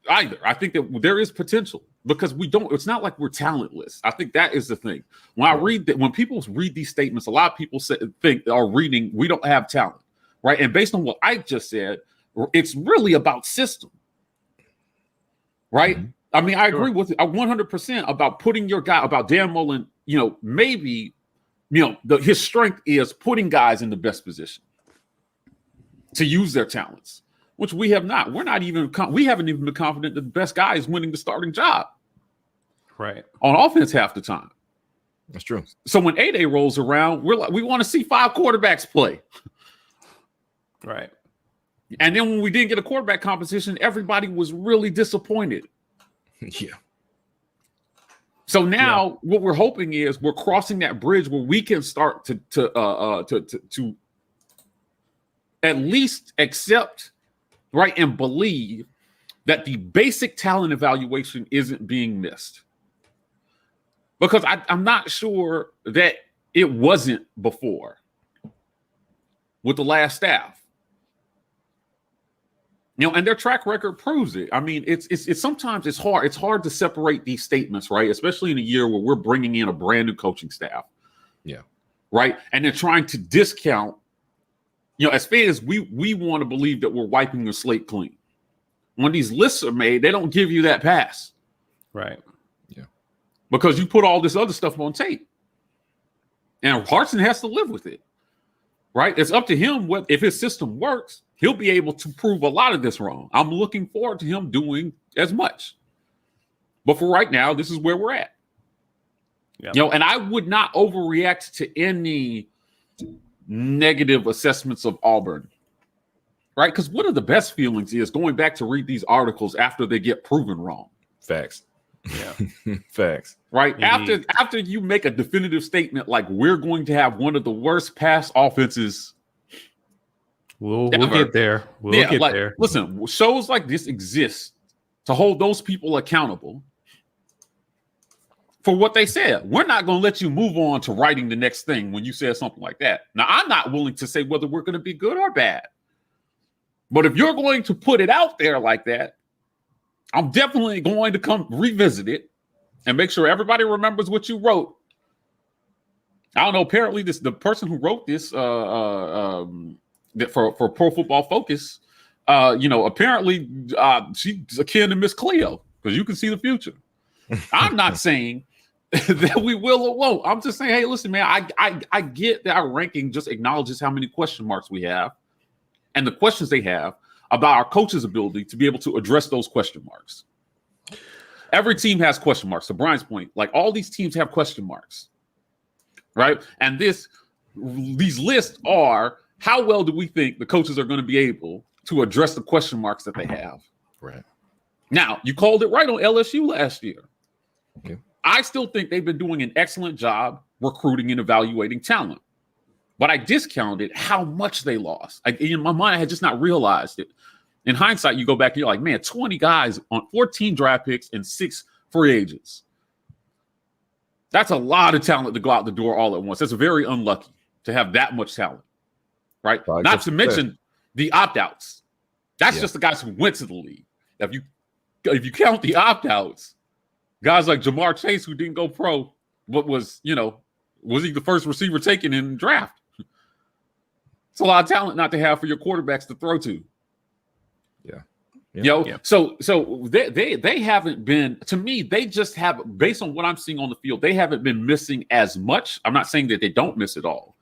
either. I think that there is potential because it's not like we're talentless. I think that is the thing. When people read these statements, a lot of people we don't have talent, right? And based on what I just said, it's really about system, right? Mm-hmm. I mean, I agree with 100% about putting your guy, about Dan Mullen, you know, maybe, you know, his strength is putting guys in the best position to use their talents, which we have not. We haven't even been confident that the best guy is winning the starting job. Right. On offense half the time. That's true. So when A-Day rolls around, we want to see 5 quarterbacks play. Right. And then when we didn't get a quarterback competition, everybody was really disappointed. Yeah. So now what we're hoping is we're crossing that bridge where we can start to at least accept, right, and believe that the basic talent evaluation isn't being missed. Because I'm not sure that it wasn't before with the last staff. You know, and their track record proves it. I mean, it's sometimes it's hard. It's hard to separate these statements, right? Especially in a year where we're bringing in a brand new coaching staff. Yeah. Right. And they're trying to discount, you know, as fans, we want to believe that we're wiping the slate clean. When these lists are made, they don't give you that pass. Right. Yeah. Because you put all this other stuff on tape. And Hartson has to live with it. Right. It's up to him if his system works. He'll be able to prove a lot of this wrong. I'm looking forward to him doing as much. But for right now, this is where we're at. Yep. You know, and I would not overreact to any negative assessments of Auburn. Right? Because one of the best feelings is going back to read these articles after they get proven wrong. Facts. Yeah. Facts. Right? Indeed. After you make a definitive statement like we're going to have one of the worst pass offenses. We'll get there. We'll get there. Listen, shows like this exist to hold those people accountable for what they said. We're not going to let you move on to writing the next thing when you said something like that. Now, I'm not willing to say whether we're going to be good or bad. But if you're going to put it out there like that, I'm definitely going to come revisit it and make sure everybody remembers what you wrote. I don't know. Apparently, the person who wrote this for Pro Football Focus, you know, apparently she's akin to Miss Cleo because you can see the future. I'm not saying that we will or won't. I'm just saying, hey, listen, man, I get that our ranking just acknowledges how many question marks we have and the questions they have about our coach's ability to be able to address those question marks. Every team has question marks. To Brian's point, like all these teams have question marks, right? And these lists are how well do we think the coaches are going to be able to address the question marks that they have? Right. Now, you called it right on LSU last year. Okay. I still think they've been doing an excellent job recruiting and evaluating talent. But I discounted how much they lost. In my mind, I had just not realized it. In hindsight, you go back and you're like, man, 20 guys on 14 draft picks and 6 free agents. That's a lot of talent to go out the door all at once. That's very unlucky to have that much talent. Right? Not to mention the opt-outs. That's just the guys who went to the league. If you count the opt-outs, guys like Jamar Chase, who didn't go pro, was he the first receiver taken in the draft? It's a lot of talent not to have for your quarterbacks to throw to. So they haven't been, to me, they just have, based on what I'm seeing on the field, they haven't been missing as much. I'm not saying that they don't miss it all.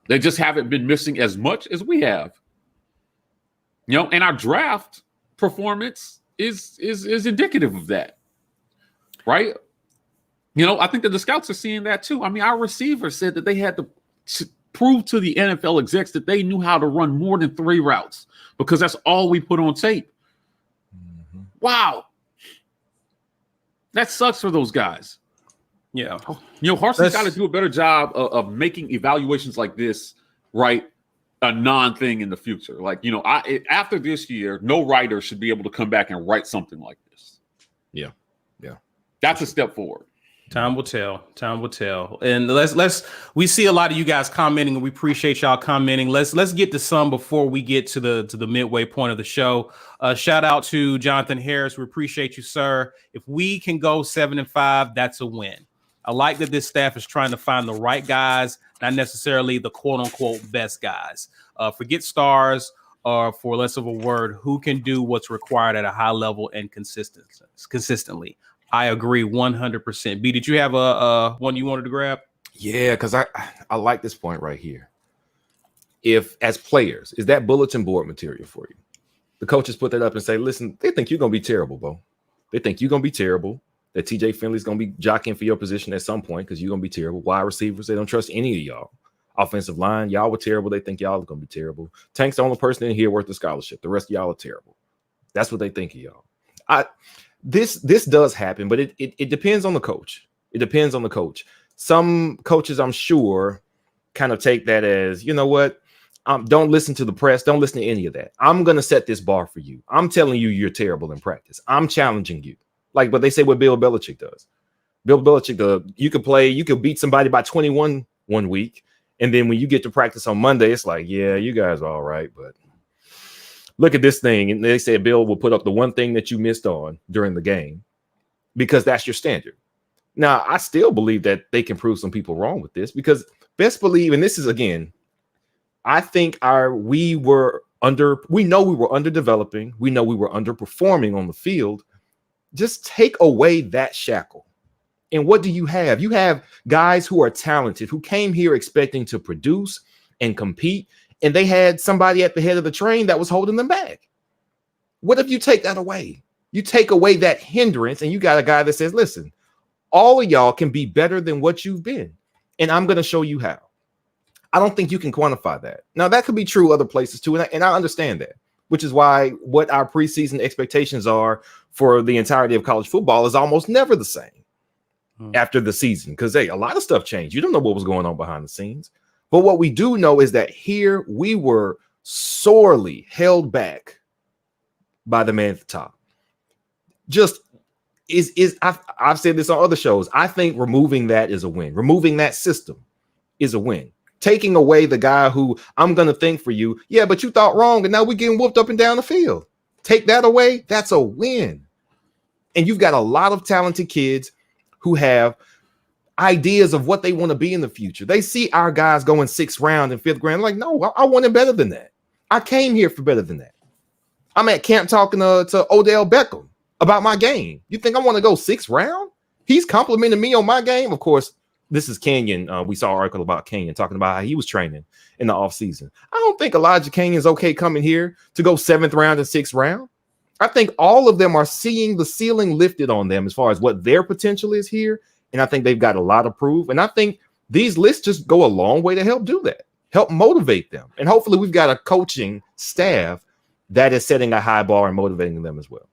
They just haven't been missing as much as we have. You know, and our draft performance is indicative of that. Right? You know, I think that the scouts are seeing that too. I mean, our receiver said that they had to prove to the NFL execs that they knew how to run more than 3 routes because that's all we put on tape. Mm-hmm. Wow. That sucks for those guys. Yeah. Harsin's got to do a better job of making evaluations like this, right, a non-thing in the future. Like, after this year, no writer should be able to come back and write something like this. Yeah. That's a step forward. Time will tell. And we see a lot of you guys commenting, and we appreciate y'all commenting. Let's get to some before we get to the midway point of the show. Shout out to Jonathan Harris. We appreciate you, sir. If we can go 7-5, that's a win. I like that this staff is trying to find the right guys, not necessarily the quote unquote best guys. Forget stars, or for less of a word, who can do what's required at a high level and consistently. I agree 100%. B, did you have a one you wanted to grab? Yeah, because I like this point right here. If, as players, is that bulletin board material for you? The coaches put that up and say, listen, they think you're going to be terrible, Bo. They think you're going to be terrible, that TJ Finley's going to be jockeying for your position at some point because you're going to be terrible. Wide receivers, they don't trust any of y'all. Offensive line, y'all were terrible. They think y'all are going to be terrible. Tank's the only person in here worth the scholarship. The rest of y'all are terrible. That's what they think of y'all. This does happen, but it depends on the coach. It depends on the coach. Some coaches, I'm sure, kind of take that as, you know what? Don't listen to the press. Don't listen to any of that. I'm going to set this bar for you. I'm telling you you're terrible in practice. I'm challenging you. Like what they say what Bill Belichick does. Bill Belichick, you could beat somebody by 21 one week, and then when you get to practice on Monday, it's like, yeah, you guys are all right, but look at this thing. And they said Bill will put up the one thing that you missed on during the game because that's your standard. Now, I still believe that they can prove some people wrong with this because best believe, and this is, again, I think we were underdeveloping. We know we were underperforming on the field. Just take away that shackle. And what do you have? You have guys who are talented, who came here expecting to produce and compete, and they had somebody at the head of the train that was holding them back. What if you take that away? You take away that hindrance, and you got a guy that says, listen, all of y'all can be better than what you've been, and I'm going to show you how. I don't think you can quantify that. Now, that could be true other places too, and I understand that, which is why what our preseason expectations are for the entirety of college football is almost never the same after the season, because, hey, a lot of stuff changed. You don't know what was going on behind the scenes. But what we do know is that here we were sorely held back by the man at the top. I've said this on other shows. I think removing that is a win. Removing that system is a win. Taking away the guy who I'm going to think for you. Yeah, but you thought wrong, and now we're getting whooped up and down the field. Take that away. That's a win. And you've got a lot of talented kids who have ideas of what they want to be in the future. They see our guys going 6th round and 5th round. Like, no, I want it better than that. I came here for better than that. I'm at camp talking to Odell Beckham about my game. You think I want to go 6th round? He's complimenting me on my game. Of course, this is Kenyon. We saw an article about Kenyon talking about how he was training in the offseason. I don't think Elijah Kenyon's okay coming here to go 7th round and 6th round. I think all of them are seeing the ceiling lifted on them as far as what their potential is here. And I think they've got a lot of proof. And I think these lists just go a long way to help do that, help motivate them. And hopefully we've got a coaching staff that is setting a high bar and motivating them as well.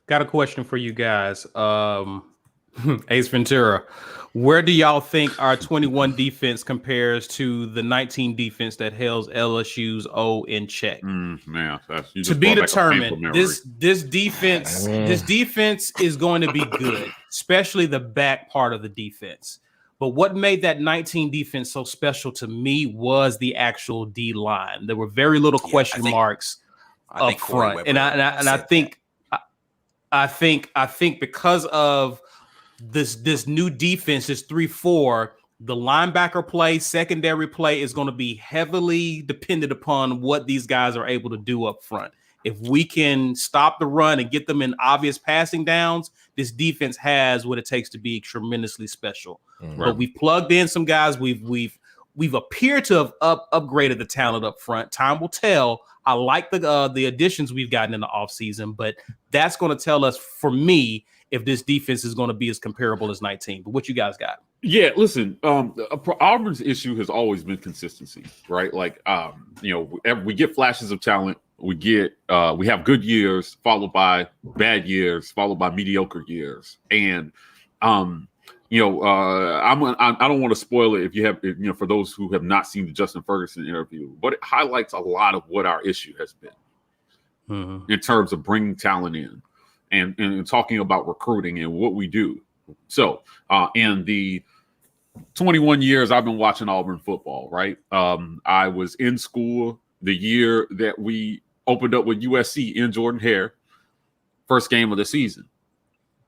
Got a question for you guys. Ace Ventura, where do y'all think our 21 defense compares to the 19 defense that held LSU's O in check? Man, to be determined. This defense is going to be good, especially the back part of the defense. But what made that 19 defense so special to me was the actual D line. There were very little question marks up front, and I think because of this new defense, this 3-4, the linebacker play, secondary play is going to be heavily dependent upon what these guys are able to do up front. If we can stop the run and get them in obvious passing downs, this defense has what it takes to be tremendously special. But we've plugged in some guys. We've appeared to have upgraded the talent up front. Time will tell. I like the additions we've gotten in the offseason, but that's going to tell us, for me, if this defense is going to be as comparable as 19. But what you guys got? Yeah, listen, Auburn's issue has always been consistency, right? Like, we get flashes of talent we have good years followed by bad years followed by mediocre years, and I don't want to spoil it for those who have not seen the Justin Ferguson interview, but it highlights a lot of what our issue has been in terms of bringing talent in and talking about recruiting and what we do. So in the 21 years I've been watching Auburn football, right? I was in school the year that we opened up with USC in Jordan-Hare, first game of the season.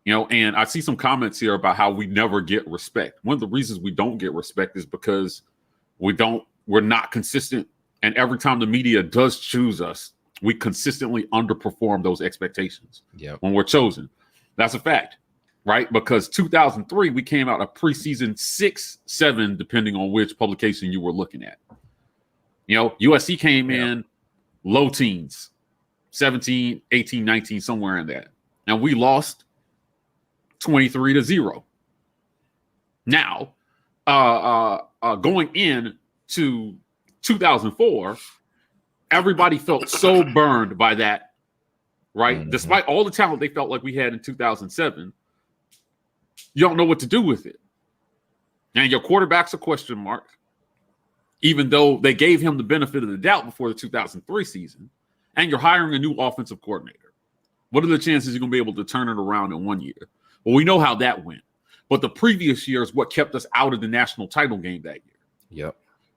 And I see some comments here about how we never get respect. One of the reasons we don't get respect is because we're not consistent. And every time the media does choose us, we consistently underperform those expectations when we're chosen. That's a fact, right? Because 2003, we came out a preseason 6-7, depending on which publication you were looking at. USC came in low teens, 17, 18, 19, somewhere in that. And we lost 23-0. Now, going in to 2004, everybody felt so burned by that, right? Despite all the talent they felt like we had in 2007, you don't know what to do with it. And your quarterback's a question mark, even though they gave him the benefit of the doubt before the 2003 season, and you're hiring a new offensive coordinator. What are the chances you're going to be able to turn it around in 1 year? Well, we know how that went. But the previous year is what kept us out of the national title game that year.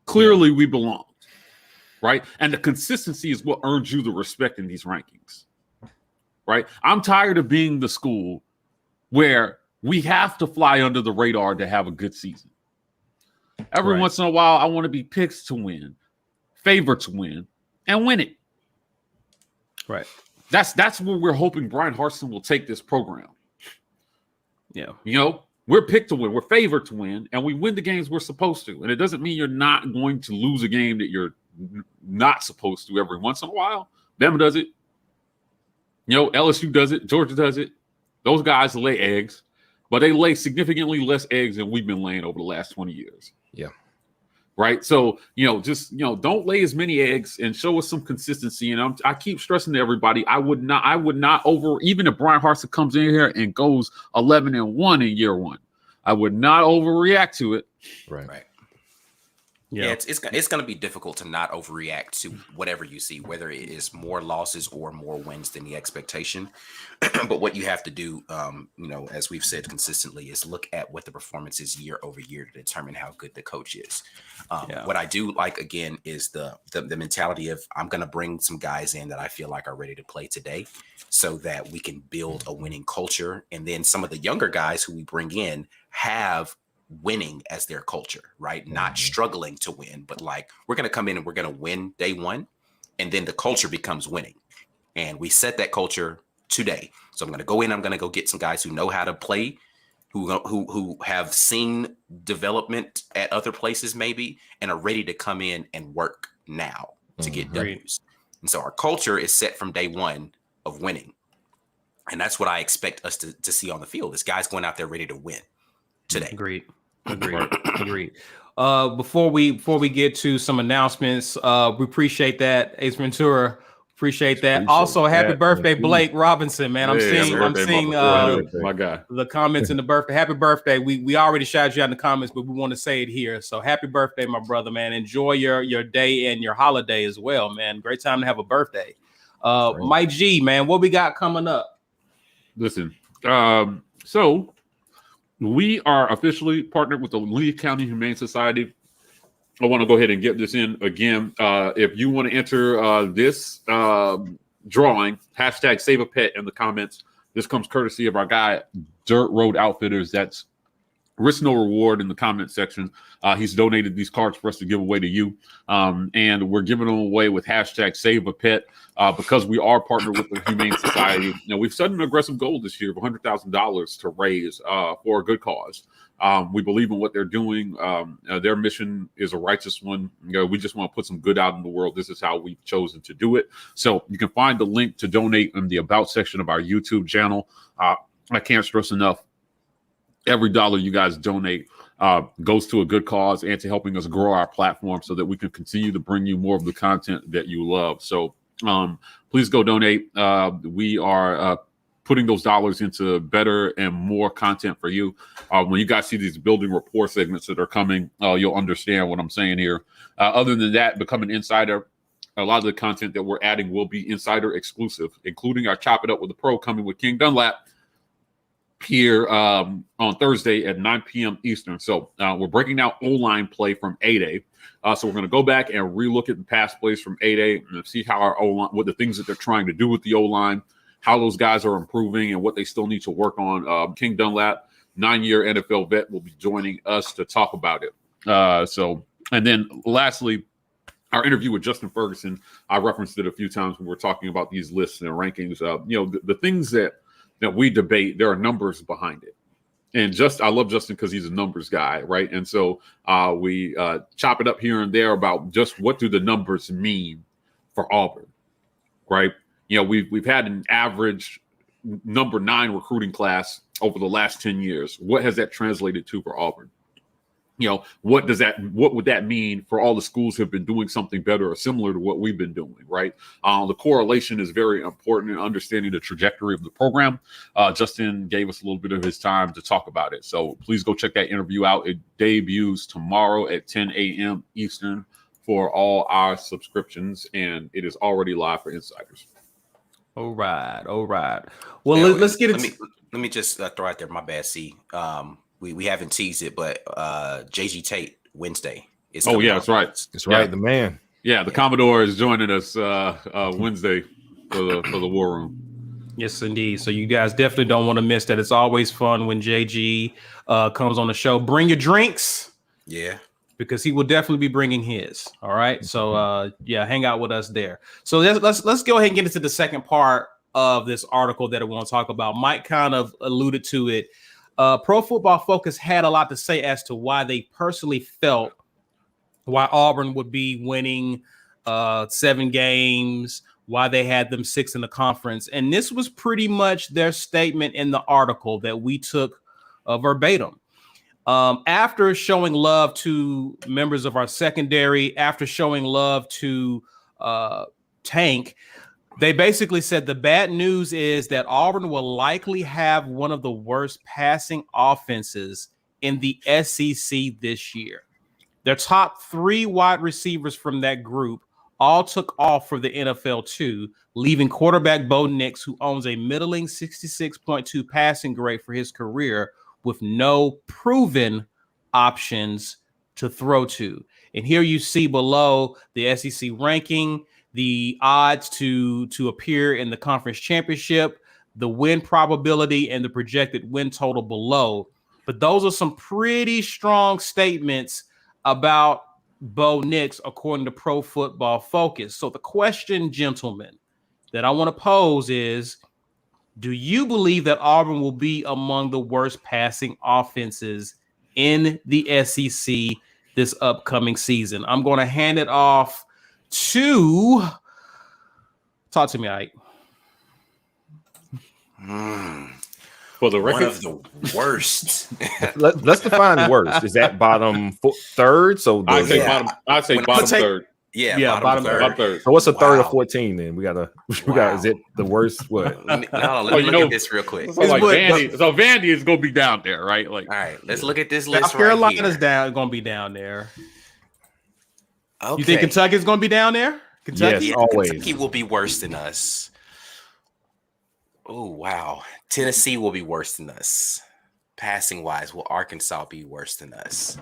Clearly, we belonged, right? And the consistency is what earns you the respect in these rankings, right? I'm tired of being the school where we have to fly under the radar to have a good season. Every once in a while, I want to be picked to win, favored to win, and win it. Right. That's where we're hoping Brian Harsin will take this program. Yeah. We're picked to win, we're favored to win, and we win the games we're supposed to. And it doesn't mean you're not going to lose a game that you're not supposed to every once in a while. Bama does it. LSU does it. Georgia does it. Those guys lay eggs, but they lay significantly less eggs than we've been laying over the last 20 years. Yeah. Right. So, don't lay as many eggs and show us some consistency. And I keep stressing to everybody, I would not even if Brian Harsin comes in here and goes 11-1 in year one, I would not overreact to it. Right. Yeah, it's going to be difficult to not overreact to whatever you see, whether it is more losses or more wins than the expectation. But what you have to do, as we've said consistently, is look at what the performance is year over year to determine how good the coach is. What I do like, again, is the mentality of I'm going to bring some guys in that I feel like are ready to play today so that we can build a winning culture. And then some of the younger guys who we bring in have winning as their culture, right? Not struggling to win, but like we're going to come in and we're going to win day one. And then the culture becomes winning. And we set that culture today. So I'm going to go in, I'm going to go get some guys who know how to play, who have seen development at other places maybe, and are ready to come in and work now to get W's. And so our culture is set from day one of winning. And that's what I expect us to see on the field is guys going out there ready to win today. Agreed. Before we get to some announcements, we appreciate that, Ace Ventura. Appreciate that. Also, happy birthday, Blake Robinson, man. I'm seeing my guy. The comments in the birthday. Happy birthday. We already shouted you out in the comments, but we want to say it here. So happy birthday, my brother, man. Enjoy your day and your holiday as well, man. Great time to have a birthday. Mike G, man, what we got coming up? Listen, so we are officially partnered with the Lee County Humane Society. I want to go ahead and get this in again. If you want to enter this drawing, hashtag Save a Pet in the comments. This comes courtesy of our guy, Dirt Road Outfitters. That's risk no reward in the comment section. He's donated these cards for us to give away to you. And we're giving them away with hashtag Save a Pet because we are partnered with the Humane Society. We've set an aggressive goal this year of $100,000 to raise for a good cause. We believe in what they're doing. Their mission is a righteous one. We just want to put some good out in the world. This is how we've chosen to do it. So you can find the link to donate in the About section of our YouTube channel. I can't stress enough. Every dollar you guys donate goes to a good cause and to helping us grow our platform so that we can continue to bring you more of the content that you love. So Please go donate. We are putting those dollars into better and more content for you. When you guys see these building report segments that are coming, you'll understand what I'm saying here. Other than that, become an insider. A lot of the content that we're adding will be insider exclusive, including our Chop It Up with the Pro coming with King Dunlap here on Thursday at 9 p.m. Eastern. So we're breaking down O-line play from 8A. So we're going to go back and relook at the past plays from 8A and see how our O-line, what the things that they're trying to do with the O-line, how those guys are improving and what they still need to work on. King Dunlap, 9-year NFL vet, will be joining us to talk about it. And then lastly, our interview with Justin Ferguson, I referenced it a few times when we're talking about these lists and rankings. The things that we debate, there are numbers behind it. And I love Justin because he's a numbers guy, right? And so we chop it up here and there about just what do the numbers mean for Auburn, right? We've had an average number 9 recruiting class over the last 10 years. What has that translated to for Auburn? What would that mean for all the schools who have been doing something better or similar to what we've been doing, right? The correlation is very important in understanding the trajectory of the program. Justin gave us a little bit of his time to talk about it. So please go check that interview out. It debuts tomorrow at 10 a.m. Eastern for all our subscriptions, and it is already live for insiders. All right. Well, let's get it. Let me just throw out there, my bad, C. We haven't teased it, but JG Tate Wednesday is. Oh yeah, that's right. That's right, the man. Yeah, the Commodore is joining us Wednesday for the War Room. Yes, indeed. So you guys definitely don't want to miss that. It's always fun when JG comes on the show. Bring your drinks. Yeah. Because he will definitely be bringing his. All right. So hang out with us there. So let's go ahead and get into the second part of this article that I want to talk about. Mike kind of alluded to it. Pro Football Focus had a lot to say as to why they personally felt why Auburn would be winning 7 games, why they had them 6 in the conference. And this was pretty much their statement in the article that we took verbatim. After showing love to members of our secondary, after showing love to Tank, they basically said the bad news is that Auburn will likely have one of the worst passing offenses in the SEC this year. Their top 3 wide receivers from that group all took off for the NFL too, leaving quarterback Bo Nix, who owns a middling 66.2 passing grade for his career, with no proven options to throw to. And here you see below the SEC ranking, the odds to appear in the conference championship, the win probability, and the projected win total below. But those are some pretty strong statements about Bo Nix, according to Pro Football Focus. So the question, gentlemen, that I want to pose is, do you believe that Auburn will be among the worst passing offenses in the SEC this upcoming season? I'm going to hand it off to talk to me, Ike. For the record, one of the worst. Let's define worst. Is that bottom third? So I'd say bottom third. Yeah, bottom third. So what's a third of 14 then? We got is it the worst? What? Let me look at this real quick. So Vandy is gonna be down there, right? Like, all right, let's look at this list. South Carolina's gonna be down there. Okay. You think Kentucky's gonna be down there? Kentucky? Yes, always. Kentucky will be worse than us. Oh, wow. Tennessee will be worse than us. Passing wise, will Arkansas be worse than us?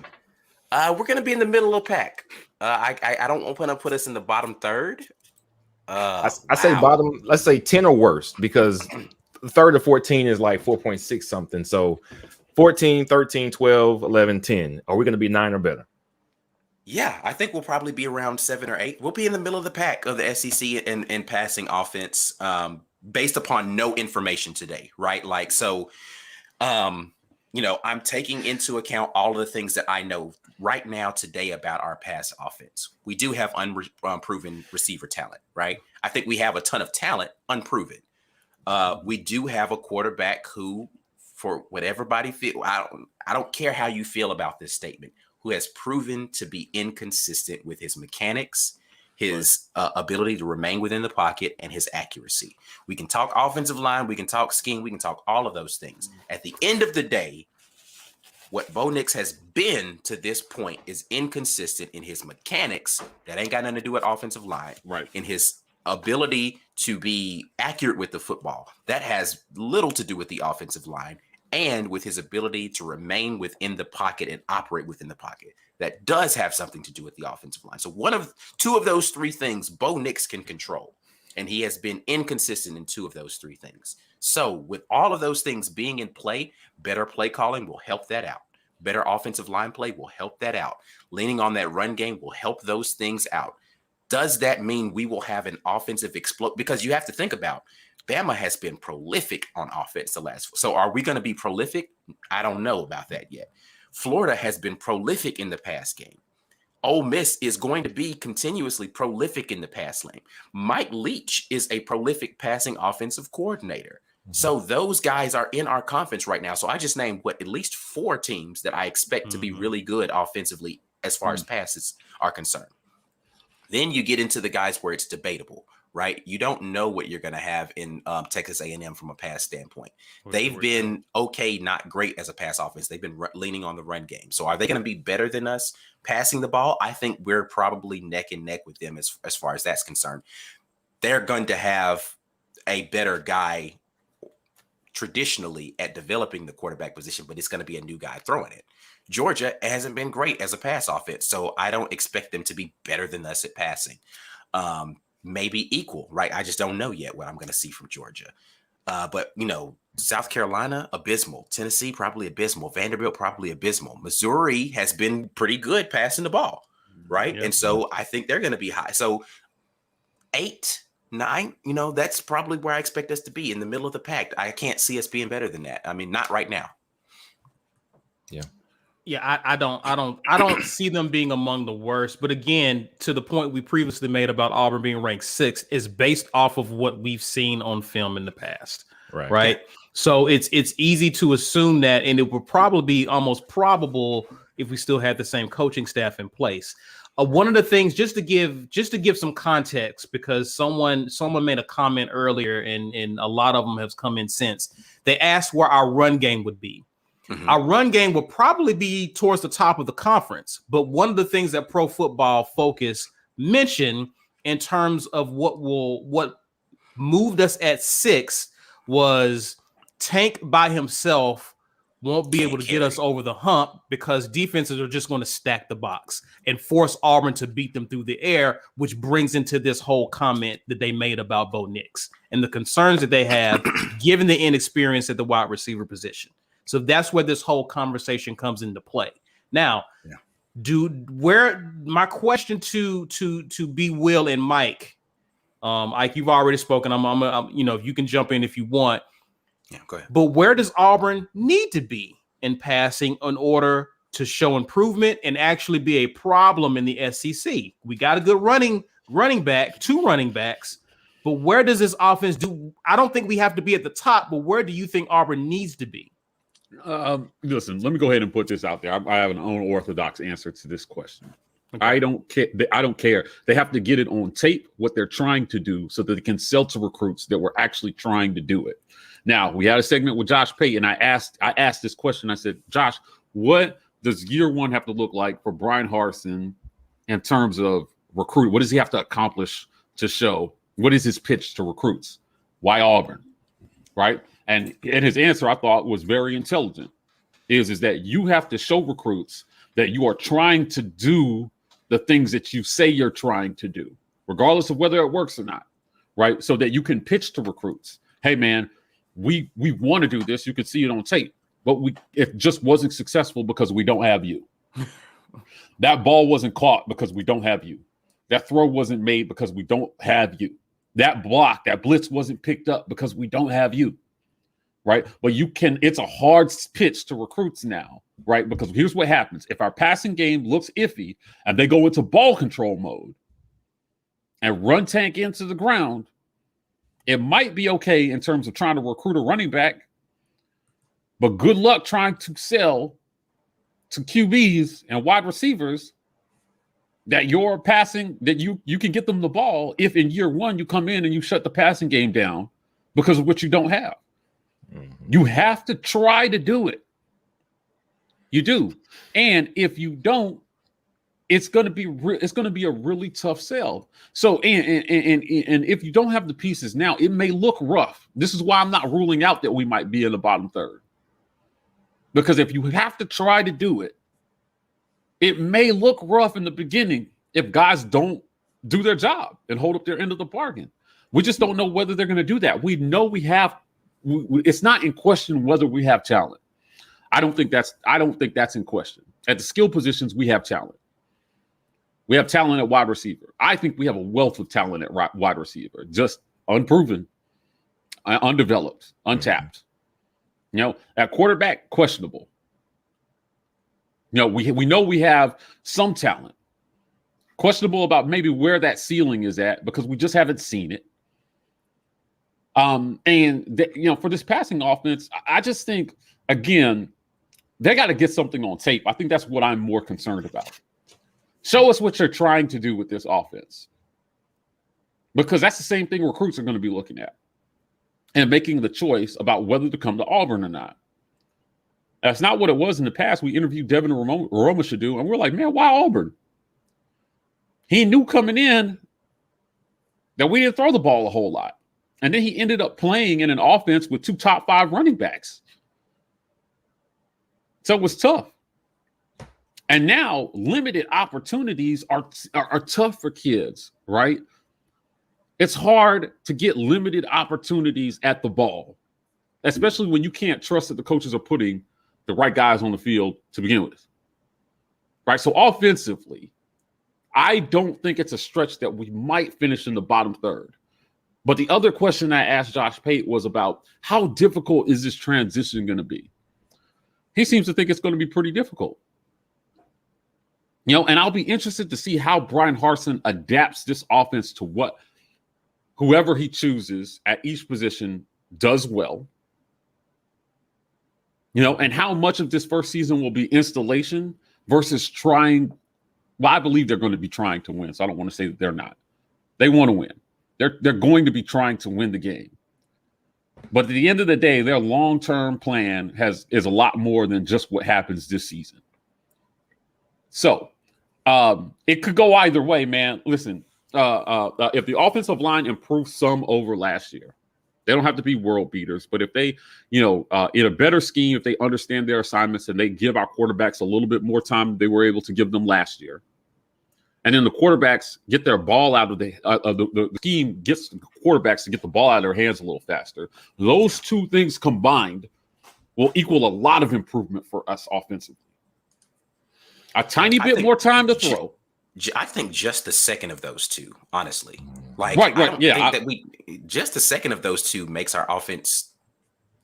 We're going to be in the middle of the pack. I don't want to put us in the bottom third. I say bottom, let's say 10 or worse, because third to 14 is like 4.6 something. So 14, 13, 12, 11, 10. Are we going to be 9 or better? Yeah, I think we'll probably be around 7 or 8. We'll be in the middle of the pack of the SEC in passing offense, based upon no information today, right? Like, so, I'm taking into account all of the things that I know right now today about our pass offense. We do have unproven receiver talent, right? I think we have a ton of talent, unproven. We do have a quarterback who, for what everybody feel, I don't care how you feel about this statement, who has proven to be inconsistent with his mechanics, his ability to remain within the pocket, and his accuracy. We can talk offensive line, we can talk scheme, we can talk all of those things. At the end of the day, what Bo Nix has been to this point is inconsistent in his mechanics. That ain't got nothing to do with offensive line. Right. In his ability to be accurate with the football, that has little to do with the offensive line, and with his ability to remain within the pocket and operate within the pocket. That does have something to do with the offensive line. So two of those three things Bo Nix can control, and he has been inconsistent in two of those three things. So with all of those things being in play, better play calling will help that out. Better offensive line play will help that out. Leaning on that run game will help those things out. Does that mean we will have an offensive explode? Because you have to think about, Bama has been prolific on offense the last. So are we going to be prolific? I don't know about that yet. Florida has been prolific in the pass game. Ole Miss is going to be continuously prolific in the pass lane. Mike Leach is a prolific passing offensive coordinator. So those guys are in our conference right now. So I just named at least 4 teams that I expect to be really good offensively as far as passes are concerned. Then you get into the guys where it's debatable, right? You don't know what you're going to have in Texas A&M from a pass standpoint. They've been okay, not great as a pass offense. They've been leaning on the run game. So are they going to be better than us passing the ball? I think we're probably neck and neck with them as far as that's concerned. They're going to have a better guy traditionally at developing the quarterback position, but it's going to be a new guy throwing it. Georgia hasn't been great as a pass offense, so I don't expect them to be better than us at passing. Maybe equal, right? I just don't know yet what I'm going to see from Georgia. But, South Carolina, abysmal. Tennessee, probably abysmal. Vanderbilt, probably abysmal. Missouri has been pretty good passing the ball, right? Yep. And so I think they're going to be high. So 8, 9, that's probably where I expect us to be, in the middle of the pack. I can't see us being better than that. I mean, not right now. Yeah. Yeah, I don't see them being among the worst. But again, to the point we previously made about Auburn being ranked 6th is based off of what we've seen on film in the past. Right. Yeah. So it's easy to assume that, and it would probably be almost probable if we still had the same coaching staff in place. One of the things, just to give some context, because someone made a comment earlier, and a lot of them have come in since. They asked where our run game would be. Mm-hmm. Our run game will probably be towards the top of the conference. But one of the things that Pro Football Focus mentioned in terms of what moved us at 6 was Tank by himself won't be able to get us over the hump, because defenses are just going to stack the box and force Auburn to beat them through the air, which brings into this whole comment that they made about Bo Nix and the concerns that they have given the inexperience at the wide receiver position. So that's where this whole conversation comes into play. Now, my question to B. Will and Mike, Ike, you've already spoken. I'm if you can jump in if you want. Yeah, go ahead. But where does Auburn need to be in passing in order to show improvement and actually be a problem in the SEC? We got a good running back, 2 running backs, but where does this offense do? I don't think we have to be at the top, but where do you think Auburn needs to be? Listen, let me go ahead and put this out there. I have an unorthodox answer to this question. Okay. I don't care. They have to get it on tape, what they're trying to do, so that they can sell to recruits that we're actually trying to do it. Now, we had a segment with Josh Payton. I asked this question. I said, Josh, what does year 1 have to look like for Brian Harsin in terms of recruit? What does he have to accomplish to show? What is his pitch to recruits? Why Auburn? Right? And his answer, I thought, was very intelligent, is that you have to show recruits that you are trying to do the things that you say you're trying to do, regardless of whether it works or not, right? So that you can pitch to recruits, hey, man, we want to do this. You can see it on tape, but it just wasn't successful because we don't have you. That ball wasn't caught because we don't have you. That throw wasn't made because we don't have you. That block, that blitz wasn't picked up because we don't have you. Right. But it's a hard pitch to recruits now. Right. Because here's what happens. If our passing game looks iffy and they go into ball control mode and run Tank into the ground, it might be okay in terms of trying to recruit a running back. But good luck trying to sell to QBs and wide receivers that your passing, that you can get them the ball if in year one you come in and you shut the passing game down because of what you don't have. You have to try to do it. You do. And if you don't, it's going to be a really tough sell. So and if you don't have the pieces now, it may look rough. This is why I'm not ruling out that we might be in the bottom third. Because if you have to try to do it, it may look rough in the beginning if guys don't do their job and hold up their end of the bargain. We just don't know whether they're going to do that. We know we have. It's not in question whether we have talent. I don't think that's in question. At the skill positions, we have talent. We have talent at wide receiver. I think we have a wealth of talent at wide receiver, just unproven, undeveloped, untapped. You know, at quarterback, questionable. You know, we know we have some talent. Questionable about maybe where that ceiling is at because we just haven't seen it. For this passing offense, I just think, again, they got to get something on tape. I think that's what I'm more concerned about. Show us what you're trying to do with this offense. Because that's the same thing recruits are going to be looking at and making the choice about whether to come to Auburn or not. That's not what it was in the past. We interviewed Devin Aromashadu, and we're like, man, why Auburn? He knew coming in that we didn't throw the ball a whole lot. And then he ended up playing in an offense with 2 top 5 running backs. So it was tough. And now limited opportunities are tough for kids, right? It's hard to get limited opportunities at the ball, especially when you can't trust that the coaches are putting the right guys on the field to begin with, right? So offensively, I don't think it's a stretch that we might finish in the bottom third. But the other question I asked Josh Pate was about how difficult is this transition going to be? He seems to think it's going to be pretty difficult. You know, and I'll be interested to see how Brian Harsin adapts this offense to what whoever he chooses at each position does well. You know, and how much of this first season will be installation versus trying. Well, I believe they're going to be trying to win, so I don't want to say that they're not. They want to win. They're going to be trying to win the game. But at the end of the day, their long-term plan is a lot more than just what happens this season. So it could go either way, man. Listen, if the offensive line improves some over last year, they don't have to be world beaters, but if they, in a better scheme, if they understand their assignments and they give our quarterbacks a little bit more time than they were able to give them last year, and then the quarterbacks get their ball out of the scheme gets the quarterbacks to get the ball out of their hands a little faster. Those two things combined will equal a lot of improvement for us offensively. A tiny bit more time to throw. I think just the second of those two, honestly, like right, I don't yeah, think just the second of those two makes our offense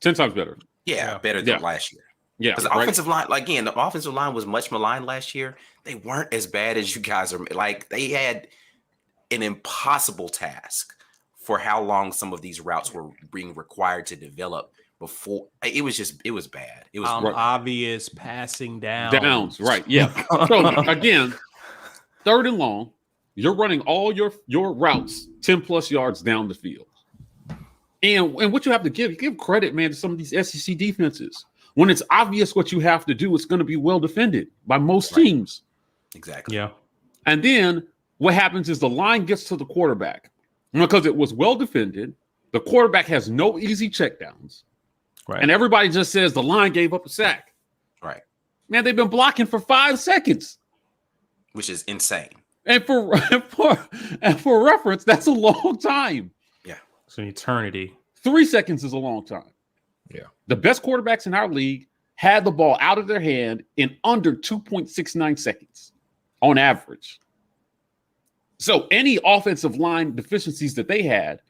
10 times better. Better than last year. Yeah, because the offensive line, like, again, the offensive line was much maligned last year. They weren't as bad as you guys are. Like, they had an impossible task for how long some of these routes were being required to develop before. It was bad. It was obvious passing downs, right? Yeah. So again, third and long, you're running all your routes 10 plus yards down the field, and what you have to give credit, man, to some of these SEC defenses. When it's obvious what you have to do, it's going to be well defended by most teams. Exactly. Yeah. And then what happens is the line gets to the quarterback. And because it was well defended, the quarterback has no easy checkdowns. Right. And everybody just says the line gave up a sack. Right. Man, they've been blocking for 5 seconds. Which is insane. And for reference, that's a long time. Yeah. It's an eternity. 3 seconds is a long time. Yeah. The best quarterbacks in our league had the ball out of their hand in under 2.69 seconds on average. So any offensive line deficiencies that they had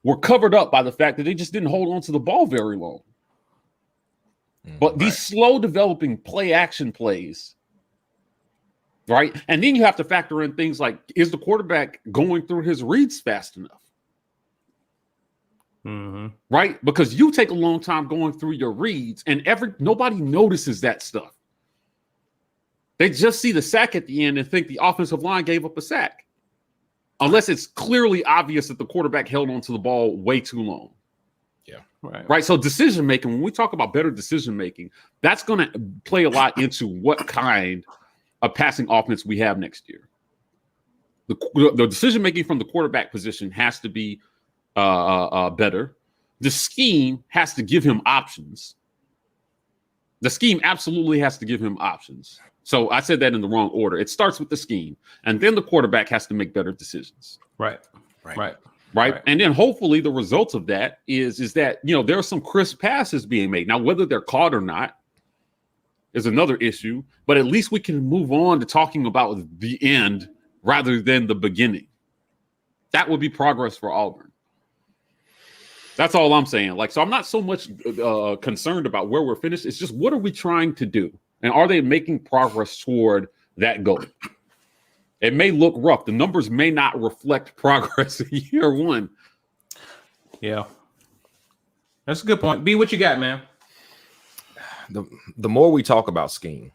were covered up by the fact that they just didn't hold on to the ball very long. But these slow developing play action plays, right? And then you have to factor in things like, is the quarterback going through his reads fast enough? Mm-hmm. Right? Because you take a long time going through your reads and nobody notices that stuff. They just see the sack at the end and think the offensive line gave up a sack, unless it's clearly obvious that the quarterback held onto the ball way too long. Yeah. Right. So decision making, when we talk about better decision making, that's going to play a lot into what kind of passing offense we have next year. The decision making from the quarterback position has to be better. The scheme has to give him options. The scheme absolutely has to give him options. So I said that in the wrong order. It starts with the scheme, and then the quarterback has to make better decisions. Right. And then hopefully the result of that is that, you know, there are some crisp passes being made. Now, whether they're caught or not is another issue, but at least we can move on to talking about the end rather than the beginning. That would be progress for Auburn. That's all I'm saying. Like, so I'm not so much concerned about where we're finished. It's just, what are we trying to do? And are they making progress toward that goal? It may look rough. The numbers may not reflect progress in year one. Yeah. That's a good point. B, what you got, man? The more we talk about scheme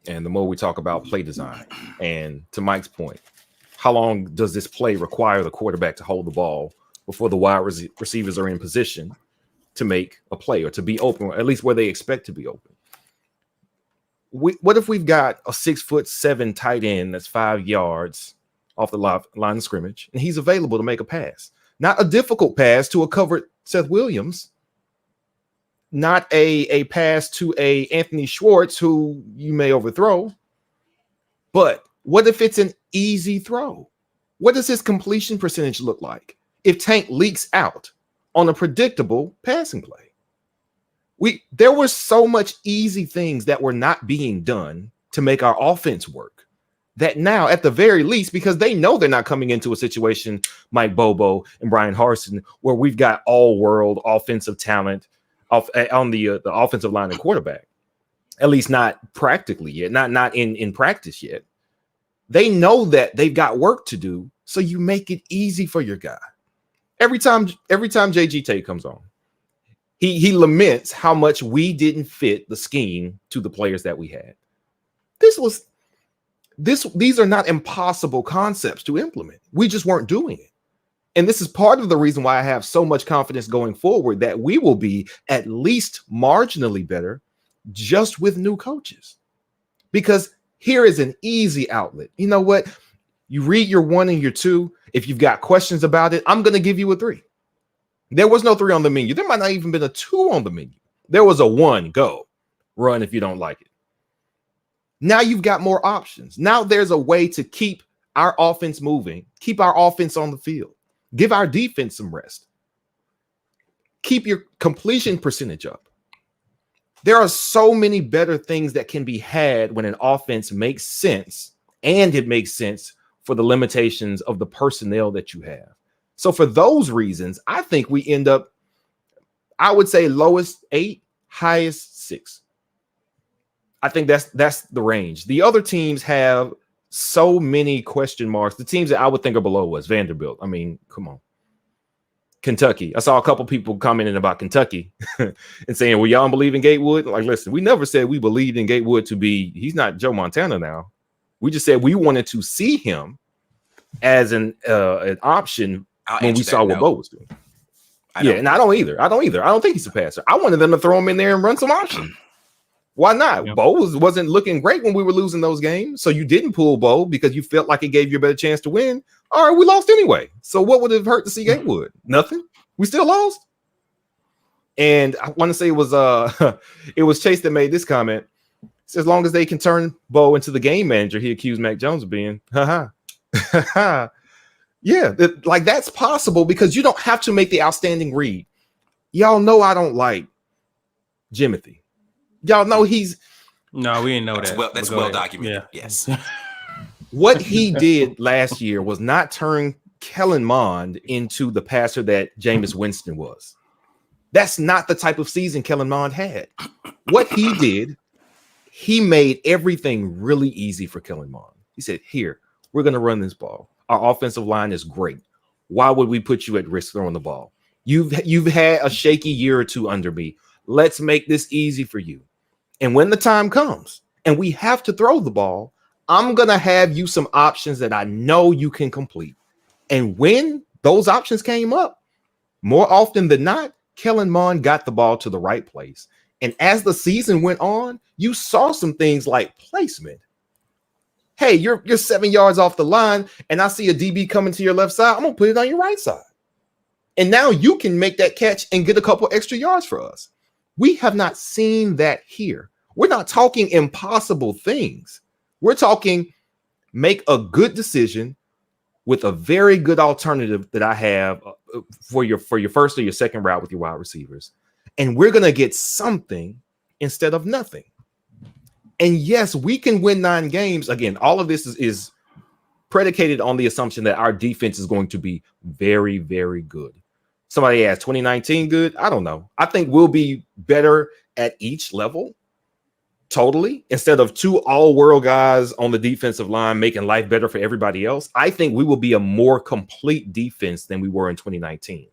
and the more we talk about play design, and to Mike's point, how long does this play require the quarterback to hold the ball before the wide receivers are in position to make a play or to be open, or at least where they expect to be open? What if we've got a 6'7" tight end that's 5 yards off the line of scrimmage, and he's available to make a pass? Not a difficult pass to a covered Seth Williams, not a pass to a Anthony Schwartz who you may overthrow, but what if it's an easy throw? What does his completion percentage look like if Tank leaks out on a predictable passing play? There were so much easy things that were not being done to make our offense work, that now, at the very least, because they know they're not coming into a situation, Mike Bobo and Brian Harsin, where we've got all-world offensive talent on the offensive line and quarterback, at least not practically yet, not in practice yet. They know that they've got work to do, so you make it easy for your guy. Every time JG Tate comes on, he laments how much we didn't fit the scheme to the players that we had. These are not impossible concepts to implement. We just weren't doing it. And this is part of the reason why I have so much confidence going forward that we will be at least marginally better just with new coaches. Because here is an easy outlet. You know what? You read your 1 and your 2. If you've got questions about it, I'm going to give you a 3. There was no 3 on the menu. There might not even been a 2 on the menu. There was a 1, go. Run if you don't like it. Now you've got more options. Now there's a way to keep our offense moving, keep our offense on the field, give our defense some rest, keep your completion percentage up. There are so many better things that can be had when an offense makes sense, and it makes sense for the limitations of the personnel that you have. So for those reasons, I think we end up, I would say lowest 8, highest 6. I think that's the range. The other teams have so many question marks. The teams that I would think are below us, Vanderbilt. I mean, come on. Kentucky. I saw a couple people commenting about Kentucky and saying, well, y'all believe in Gatewood? Like, listen, we never said we believed in Gatewood to be, he's not Joe Montana now. We just said we wanted to see him as an option when we saw what Bo was doing. And I don't either. I don't think he's a passer. I wanted them to throw him in there and run some option. Why not? Yeah. Bo wasn't looking great when we were losing those games. So you didn't pull Bo because you felt like it gave you a better chance to win. All right, we lost anyway. So what would it have hurt to see Gatewood? Nothing. We still lost. And I want to say it was Chase that made this comment. It says, as long as they can turn Bo into the game manager, he accused Mac Jones of being. Yeah, like that's possible because you don't have to make the outstanding read. Y'all know I don't like Jimothy. Y'all know no, we didn't know that. That's well documented. Yeah. Yes. What he did last year was not turn Kellen Mond into the passer that Jameis Winston was. That's not the type of season Kellen Mond had. What he did, he made everything really easy for Kellen Mond. He said, here, we're going to run this ball. Our offensive line is great. Why would we put you at risk throwing the ball? You've had a shaky year or two under me. Let's make this easy for you. And when the time comes and we have to throw the ball, I'm going to have you some options that I know you can complete. And when those options came up, more often than not, Kellen Mond got the ball to the right place. And as the season went on, you saw some things like placement. Hey, you're 7 yards off the line, and I see a DB coming to your left side. I'm going to put it on your right side. And now you can make that catch and get a couple extra yards for us. We have not seen that here. We're not talking impossible things. We're talking make a good decision with a very good alternative that I have for your first or your second route with your wide receivers. And we're going to get something instead of nothing. And yes, we can win 9 games. Again, all of this is predicated on the assumption that our defense is going to be very, very good. Somebody asked 2019 good. I don't know. I think we'll be better at each level. Totally. Instead of 2 all-world guys on the defensive line making life better for everybody else, I think we will be a more complete defense than we were in 2019.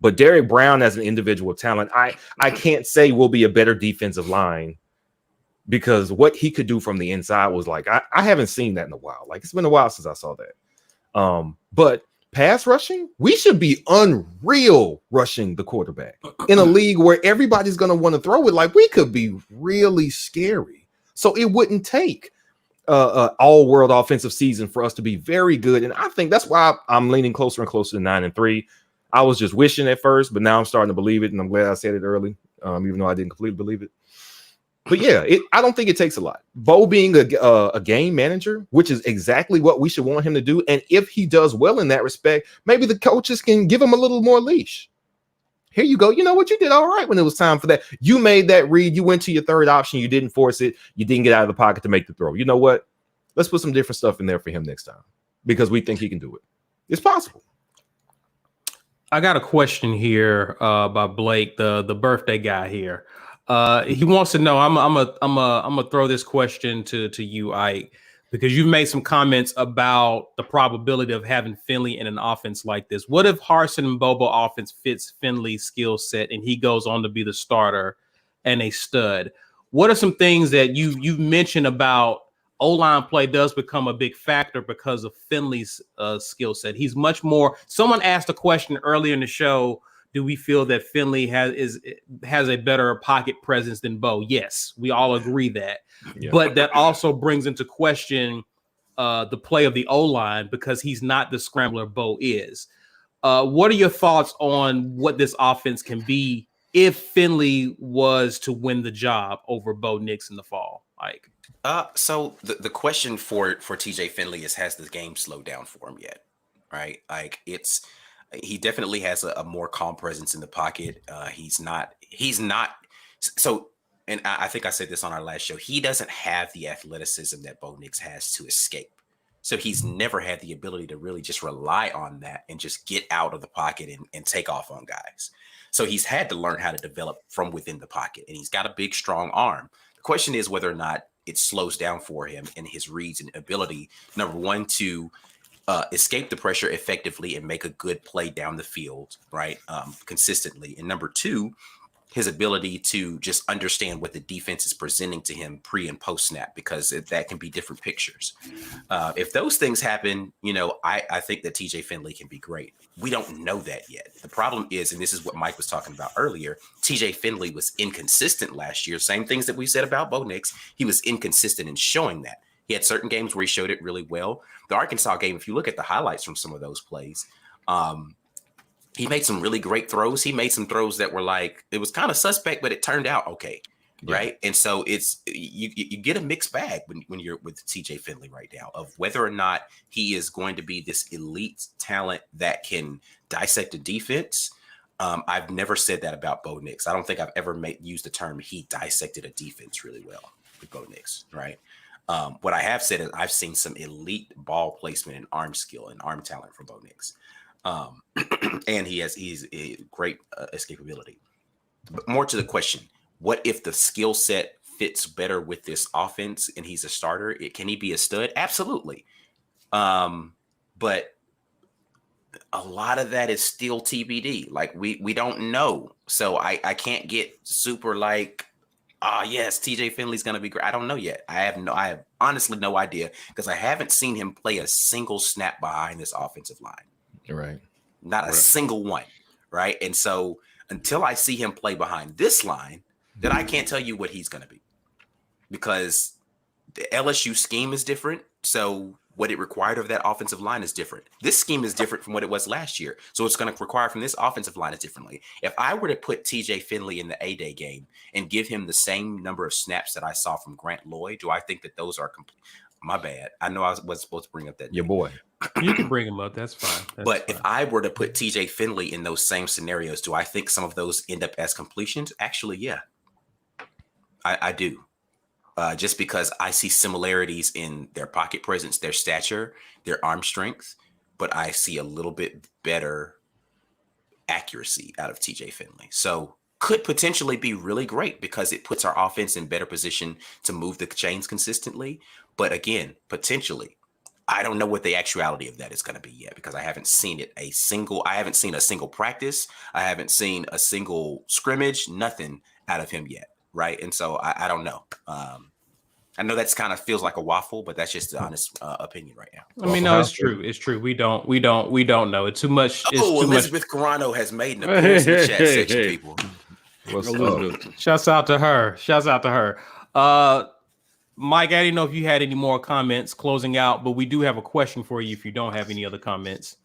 But Derrick Brown as an individual talent, I can't say we'll be a better defensive line because what he could do from the inside was like, I haven't seen that in a while. Like, it's been a while since I saw that. But pass rushing, we should be unreal rushing the quarterback in a league where everybody's going to want to throw it. Like, we could be really scary. So it wouldn't take all world offensive season for us to be very good. And I think that's why I'm leaning closer and closer to 9-3. I was just wishing at first, but now I'm starting to believe it. And I'm glad I said it early, even though I didn't completely believe it. But yeah, I don't think it takes a lot. Bo being a game manager, which is exactly what we should want him to do. And if he does well in that respect, maybe the coaches can give him a little more leash. Here you go. You know what? You did all right when it was time for that. You made that read. You went to your third option. You didn't force it. You didn't get out of the pocket to make the throw. You know what? Let's put some different stuff in there for him next time because we think he can do it. It's possible. I got a question here by Blake, the birthday guy here. He wants to know. I'm gonna throw this question to you, Ike, because you've made some comments about the probability of having Finley in an offense like this. What if Harsin and Bobo offense fits Finley's skill set and he goes on to be the starter and a stud? What are some things that you've mentioned about O-line play does become a big factor because of Finley's skill set? He's much more. Someone asked a question earlier in the show. Do we feel that Finley has a better pocket presence than Bo? Yes, we all agree that. Yeah. But that also brings into question the play of the O-line because he's not the scrambler Bo is. What are your thoughts on what this offense can be if Finley was to win the job over Bo Nix in the fall? Like, so the question for TJ Finley is, has the game slowed down for him yet? Right? Like, he definitely has a more calm presence in the pocket. He's not. So, and I think I said this on our last show. He doesn't have the athleticism that Bo Nix has to escape. So he's never had the ability to really just rely on that and just get out of the pocket and take off on guys. So he's had to learn how to develop from within the pocket, and he's got a big, strong arm. The question is whether or not it slows down for him in his reads and ability, number one, to escape the pressure effectively and make a good play down the field, right? Consistently. And number two, his ability to just understand what the defense is presenting to him pre and post snap, because that can be different pictures. If those things happen, I think that TJ Finley can be great. We don't know that yet. The problem is, and this is what Mike was talking about earlier, TJ Finley was inconsistent last year. Same things that we said about Bo Nix. He was inconsistent in showing that. He had certain games where he showed it really well. The Arkansas game, if you look at the highlights from some of those plays, he made some really great throws. He made some throws that were like, it was kind of suspect, but it turned out okay, right? And so it's you get a mixed bag when you're with TJ Finley right now of whether or not he is going to be this elite talent that can dissect a defense. I've never said that about Bo Nix. I don't think I've ever used the term he dissected a defense really well with Bo Nix, right? What I have said is I've seen some elite ball placement and arm skill and arm talent from Bo Nix. And he's a great escapability. But more to the question, what if the skill set fits better with this offense and he's a starter? Can he be a stud? Absolutely. But a lot of that is still TBD. Like we don't know. So I can't get super like, yes, TJ Finley's going to be great. I don't know yet. I have honestly no idea because I haven't seen him play a single snap behind this offensive line. Right. Not a single one. Right. And so until I see him play behind this line, then I can't tell you what he's going to be because the LSU scheme is different. So what it required of that offensive line is different. This scheme is different from what it was last year. So it's going to require from this offensive line is differently. If I were to put TJ Finley in the A-Day game and give him the same number of snaps that I saw from Grant Lloyd, do I think that those are complete? My bad. I know I was supposed to bring up that. Your boy. You can bring him up. That's fine. But if I were to put TJ Finley in those same scenarios, do I think some of those end up as completions? Actually, yeah. I do. Just because I see similarities in their pocket presence, their stature, their arm strength, but I see a little bit better accuracy out of TJ Finley. So could potentially be really great because it puts our offense in better position to move the chains consistently. But again, potentially, I don't know what the actuality of that is going to be yet because I haven't seen a single practice. I haven't seen a single scrimmage, nothing out of him yet. Right. And so I don't know. I know that's kind of feels like a waffle, but that's just the honest opinion right now. I mean, no, it's true. It's true. We don't know. It's too much. It's too Elizabeth Carano has made an appearance in the chat section, people. What's up? Shouts out to her. Mike, I didn't know if you had any more comments closing out, but we do have a question for you if you don't have any other comments.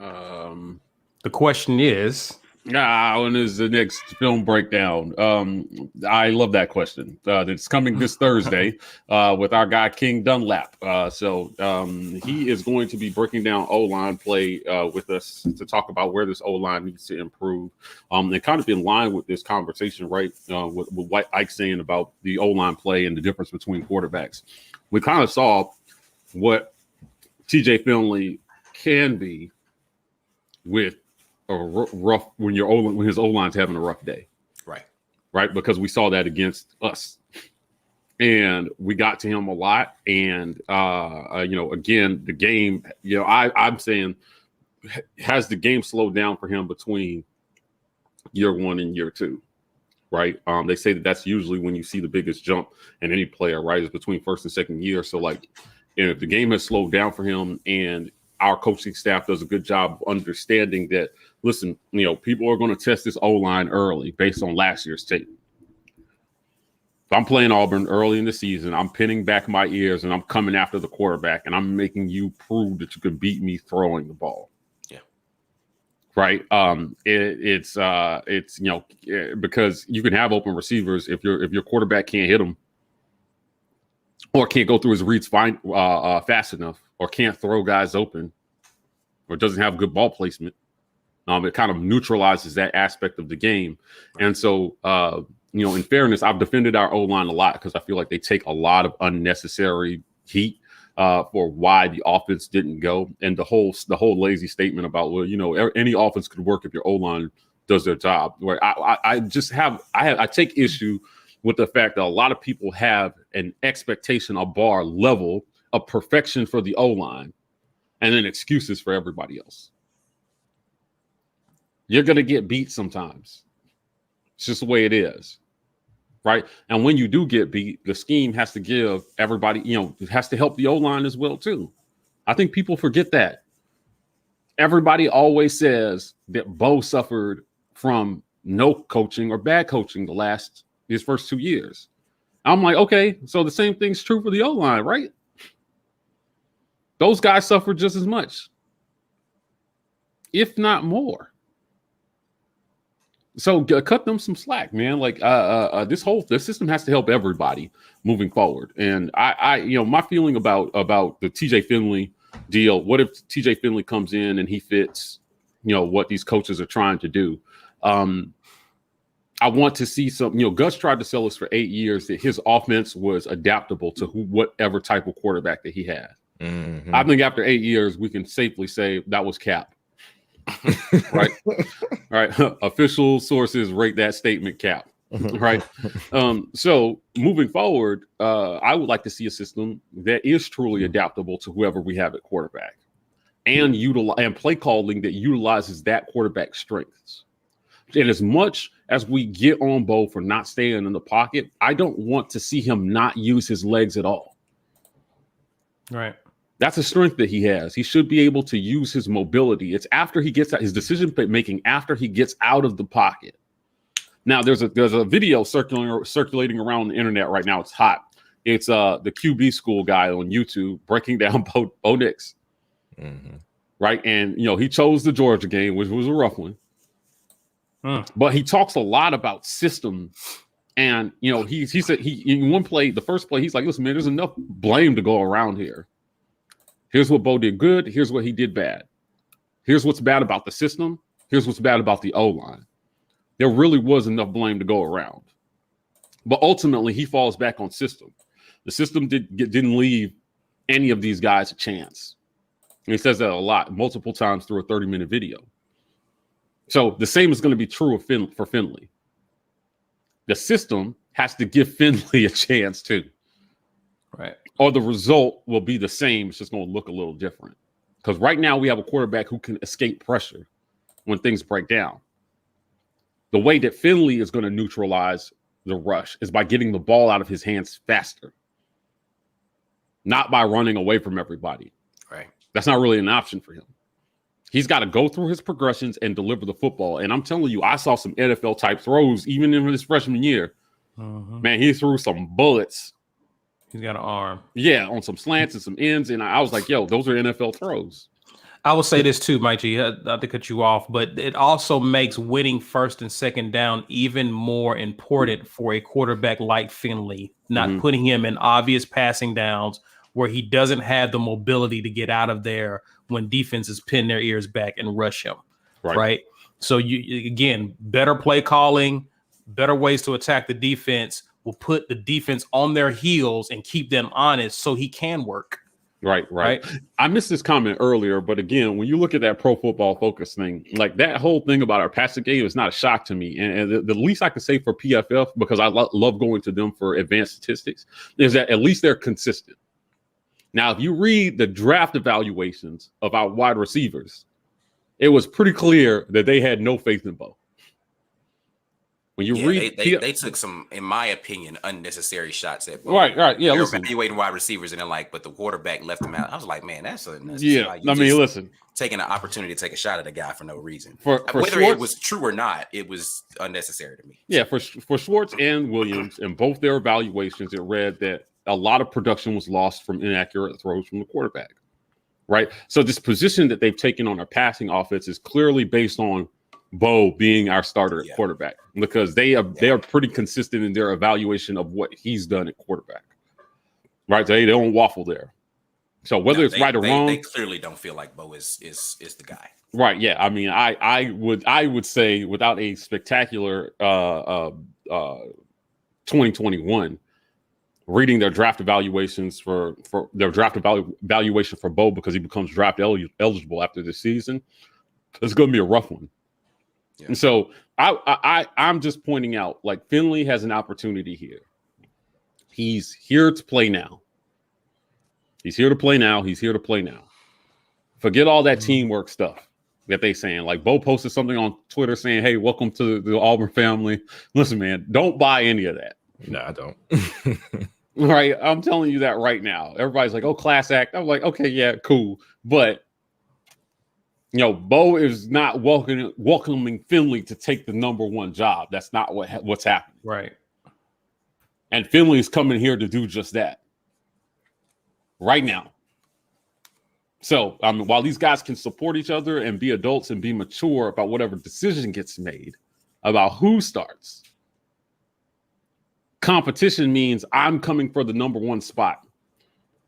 The question is, when is the next film breakdown? I love that question. It's coming this Thursday with our guy King Dunlap. So he is going to be breaking down O-line play with us to talk about where this O-line needs to improve. And kind of in line with this conversation, right? With what Ike's saying about the O-line play and the difference between quarterbacks. We kind of saw what TJ Finley can be with rough when his O-line's having a rough day, right? Because we saw that against us, and we got to him a lot. And again, the game, I'm saying, has the game slowed down for him between year one and year two, right? They say that's usually when you see the biggest jump in any player, right? Is between first and second year. So if the game has slowed down for him and our coaching staff does a good job of understanding that, listen, people are going to test this O-line early based on last year's tape. If I'm playing Auburn early in the season, I'm pinning back my ears and I'm coming after the quarterback and I'm making you prove that you can beat me throwing the ball. Yeah. Right. It's because you can have open receivers if your quarterback can't hit them or can't go through his reads fast enough, or can't throw guys open, or doesn't have good ball placement. It kind of neutralizes that aspect of the game. And so, in fairness, I've defended our O-line a lot because I feel like they take a lot of unnecessary heat for why the offense didn't go. And the whole lazy statement about, any offense could work if your O-line does their job. Where I take issue with the fact that a lot of people have an expectation, a bar level of perfection for the O-line, and then excuses for everybody else. You're going to get beat sometimes. It's just the way it is, right? And when you do get beat, the scheme has to give everybody, it has to help the O-line as well, too. I think people forget that. Everybody always says that Bo suffered from no coaching or bad coaching his first 2 years. I'm like, okay, so the same thing's true for the O-line, right? Those guys suffered just as much, if not more. So cut them some slack, man. This system has to help everybody moving forward. And my feeling about the TJ Finley deal. What if TJ Finley comes in and he fits, what these coaches are trying to do? I want to see some. Gus tried to sell us for 8 years that his offense was adaptable to whatever type of quarterback that he had. Mm-hmm. I think after 8 years, we can safely say that was cap. Right. Official sources rate that statement cap. Right. So moving forward, I would like to see a system that is truly adaptable to whoever we have at quarterback, and play calling that utilizes that quarterback's strengths. And as much as we get on Bo for not staying in the pocket, I don't want to see him not use his legs at all. Right. That's a strength that he has. He should be able to use his mobility. It's after he gets out, his decision making after he gets out of the pocket. Now, there's a video circulating around the internet right now. It's hot. It's the QB school guy on YouTube breaking down Bo Nix. Mm-hmm. Right. And, he chose the Georgia game, which was a rough one. But he talks a lot about system. And, he said in one play, the first play, he's like, listen, man, there's enough blame to go around here. Here's what Bo did good. Here's what he did bad. Here's what's bad about the system. Here's what's bad about the O-line. There really was enough blame to go around. But ultimately, he falls back on system. The system didn't leave any of these guys a chance. And he says that a lot, multiple times through a 30-minute video. So the same is going to be true for Finley. The system has to give Finley a chance too. Right. Or the result will be the same. It's just going to look a little different. Because right now we have a quarterback who can escape pressure when things break down. The way that Finley is going to neutralize the rush is by getting the ball out of his hands faster. Not by running away from everybody. Right. That's not really an option for him. He's got to go through his progressions and deliver the football. And I'm telling you, I saw some NFL type throws even in his freshman year. Mm-hmm. Man, he threw some bullets. He's got an arm. Yeah, on some slants and some ends. And I was like, yo, those are NFL throws. I will say this too, Mike G, not to cut you off, but it also makes winning first and second down even more important for a quarterback like Finley, not putting him in obvious passing downs where he doesn't have the mobility to get out of there when defenses pin their ears back and rush him. Right. So again, better play calling, better ways to attack the defense will put the defense on their heels and keep them honest so he can work. Right. I missed this comment earlier, but again, when you look at that Pro Football Focus thing, like that whole thing about our passing game is not a shock to me. And the least I can say for PFF, because I love going to them for advanced statistics, is that at least they're consistent. Now, if you read the draft evaluations of our wide receivers, it was pretty clear that they had no faith in Bo. When you read, they took some, in my opinion, unnecessary shots at Bo. Right. Yeah, they're listen. evaluating wide receivers, and they're like, but the quarterback left him out. I was like, man, that's unnecessary. Yeah, I mean, listen, taking an opportunity to take a shot at a guy for no reason. For whether Schwartz, it was true or not, it was unnecessary to me. Yeah, for Schwartz and Williams, in both their evaluations, it read that a lot of production was lost from inaccurate throws from the quarterback. Right. So this position that they've taken on our passing offense is clearly based on Bo being our starter at quarterback, because they are pretty consistent in their evaluation of what he's done at quarterback. Right. They don't waffle there. So whether it's right or wrong, they clearly don't feel like Bo is the guy. Right. Yeah. I mean, I would say without a spectacular 2021, reading their draft evaluations for their draft evaluation for Bo, because he becomes draft eligible after this season, it's going to be a rough one. Yeah. And so I'm just pointing out, like, Finley has an opportunity here. He's here to play now. He's here to play now. Forget all that teamwork stuff that they saying. Like, Bo posted something on Twitter saying, hey, welcome to the Auburn family. Listen, man, don't buy any of that. No, I don't. Right. I'm telling you that right now. Everybody's like, oh, class act. I'm like, okay, yeah, cool. But, Bo is not welcoming Finley to take the number one job. That's not what's happening. Right. And Finley is coming here to do just that right now. So, while these guys can support each other and be adults and be mature about whatever decision gets made about who starts, competition means I'm coming for the number one spot.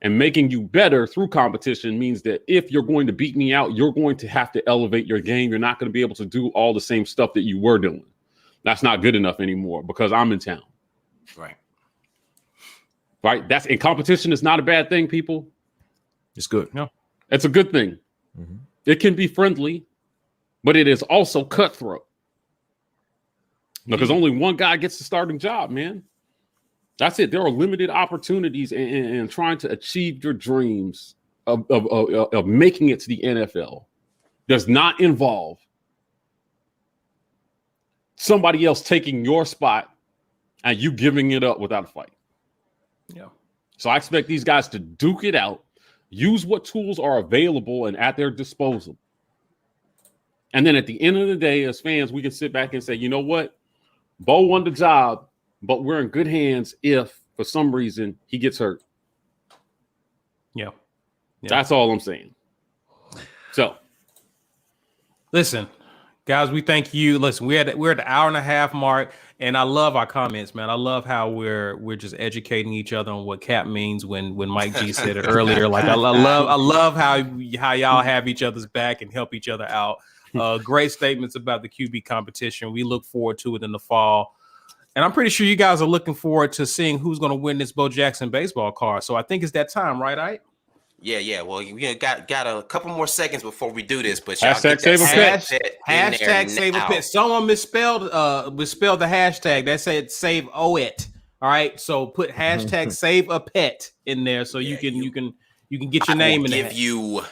And making you better through competition means that if you're going to beat me out, you're going to have to elevate your game. You're not going to be able to do all the same stuff that you were doing. That's not good enough anymore because I'm in town. Right. And competition is not a bad thing, people. It's good. No, it's a good thing. Mm-hmm. It can be friendly, but it is also cutthroat. Because only one guy gets the starting job, man. That's it. There are limited opportunities in trying to achieve your dreams of making it to the NFL. Does not involve somebody else taking your spot and you giving it up without a fight. Yeah. So I expect these guys to duke it out, use what tools are available and at their disposal. And then at the end of the day, as fans, we can sit back and say, you know what? Bo won the job, but we're in good hands if, for some reason, he gets hurt. Yeah. That's all I'm saying. So, listen, guys, we thank you. Listen, we're at the hour and a half mark, and I love our comments, man. I love how we're just educating each other on what cap means when Mike G said it earlier. Like I love how y'all have each other's back and help each other out. Great statements about the QB competition. We look forward to it in the fall. And I'm pretty sure you guys are looking forward to seeing who's going to win this Bo Jackson baseball card. So I think it's that time, right? Ike? Yeah. Well, we got a couple more seconds before we do this, but hashtag save a pet. Hashtag save a pet. Someone misspelled the hashtag. That said save it. All right. So put hashtag save a pet in there so you can get your name in there. Give you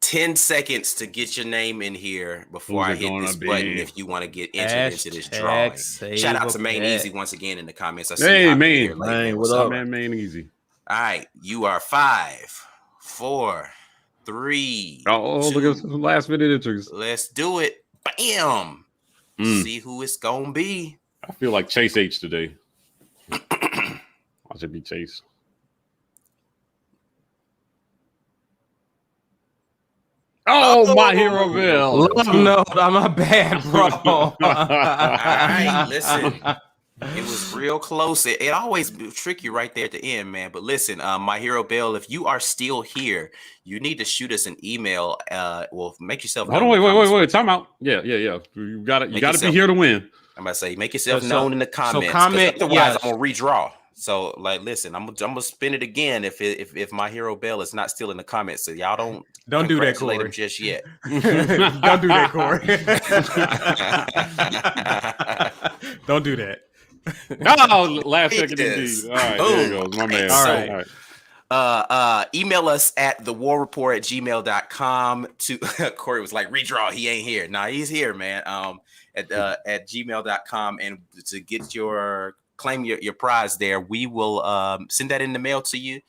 10 seconds to get your name in here before I hit this button if you want to get entered into this drawing. Shout out to Main Easy once again in the comments. I see hey, Main. What's up, man? Main Easy. All right. You are 5, 4, 3. Oh, 2, look at some last minute entries. Let's do it. Bam. See who it's going to be. I feel like Chase H today. I should be Chase. Oh, my hero Bill. No, I'm not bad, bro. All right, listen. It was real close. It always trick you right there at the end, man. But listen, my hero Bill, if you are still here, you need to shoot us an email. Well, make yourself known. Hold on, wait. Time out. Yeah. You got to be here to win. I'm about to say, make yourself known in the comments. So comment. Otherwise, I'm gonna redraw. So, like, listen, I'm gonna spin it again if my hero Bell is not still in the comments. So y'all don't do that, Corey. Him just yet. Don't do that, Corey. Don't do that. Oh, last second indeed. All right, there you go, my man. All right. Email us at thewarreport@gmail.com. Corey was like, redraw. He ain't here. Nah, he's here, man. At gmail.com, and to get claim your prize there, we will send that in the mail to you.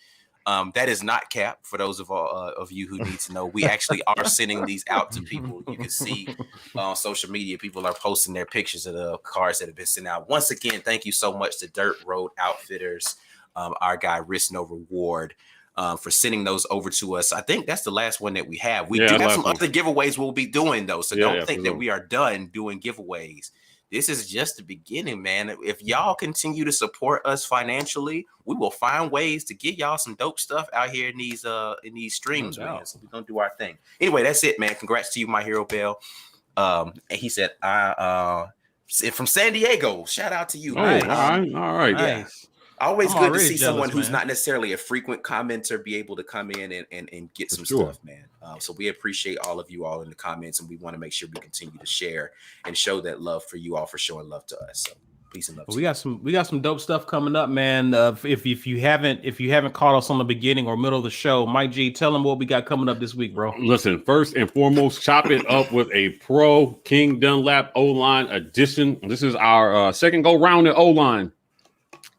That is not cap for those of you who need to know. We actually are sending these out to people. You can see on social media, people are posting their pictures of the cars that have been sent out. Once again, thank you so much to Dirt Road Outfitters, our guy Risk No Reward, for sending those over to us. I think that's the last one that we have. We do have some other giveaways we'll be doing, though, so don't think that we are done doing giveaways. This is just the beginning, man. If y'all continue to support us financially, we will find ways to get y'all some dope stuff out here in these streams, man. So we're gonna do our thing. Anyway, that's it, man. Congrats to you, my hero Bell. And he said, from San Diego. Shout out to you. Oh, man. All right. Nice. Always good to see someone who's not necessarily a frequent commenter be able to come in and get some stuff, man. So we appreciate all of you all in the comments, and we want to make sure we continue to share and show that love for you all for showing love to us. So peace and love. We got some dope stuff coming up, man. If you haven't caught us on the beginning or middle of the show, Mike G, tell them what we got coming up this week, bro. Listen, first and foremost, chop it up with a Pro King Dunlap O-line edition. This is our second go round at O-line.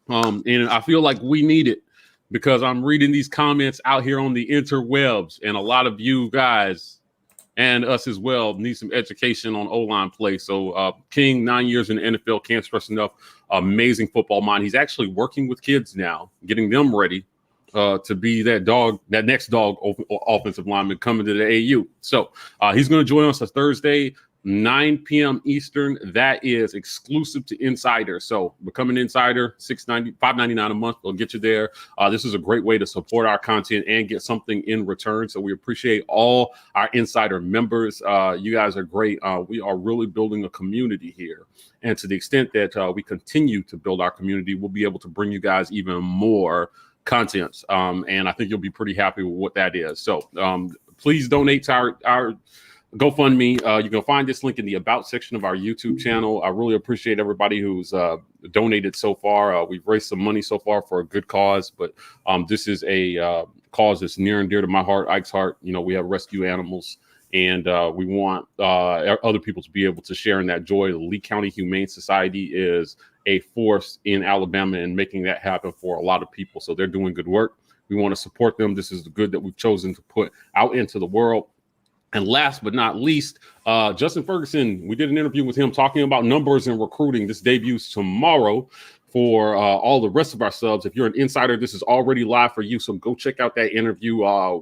And I feel like we need it because I'm reading these comments out here on the interwebs, and a lot of you guys and us as well need some education on O-line play. So King, 9 years in the NFL, can't stress enough, amazing football mind. He's actually working with kids now, getting them ready to be that next dog offensive lineman coming to the AU. So he's going to join us on Thursday, 9 p.m. Eastern. That is exclusive to Insider. So become an Insider, $5.99 a month. We'll get you there. This is a great way to support our content and get something in return. So we appreciate all our Insider members. You guys are great. We are really building a community here. And to the extent that we continue to build our community, we'll be able to bring you guys even more content. And I think you'll be pretty happy with what that is. So please donate to our GoFundMe. You can find this link in the About section of our YouTube channel. I really appreciate everybody who's donated so far. We've raised some money so far for a good cause, but this is a cause that's near and dear to my heart, Ike's heart. You know, we have rescue animals, And we want other people to be able to share in that joy. The Lee County Humane Society is a force in Alabama and making that happen for a lot of people. So they're doing good work. We want to support them. This is the good that we've chosen to put out into the world. And last but not least, Justin Ferguson, we did an interview with him talking about numbers and recruiting. This debuts tomorrow for all the rest of our subs. If you're an insider, this is already live for you. So go check out that interview.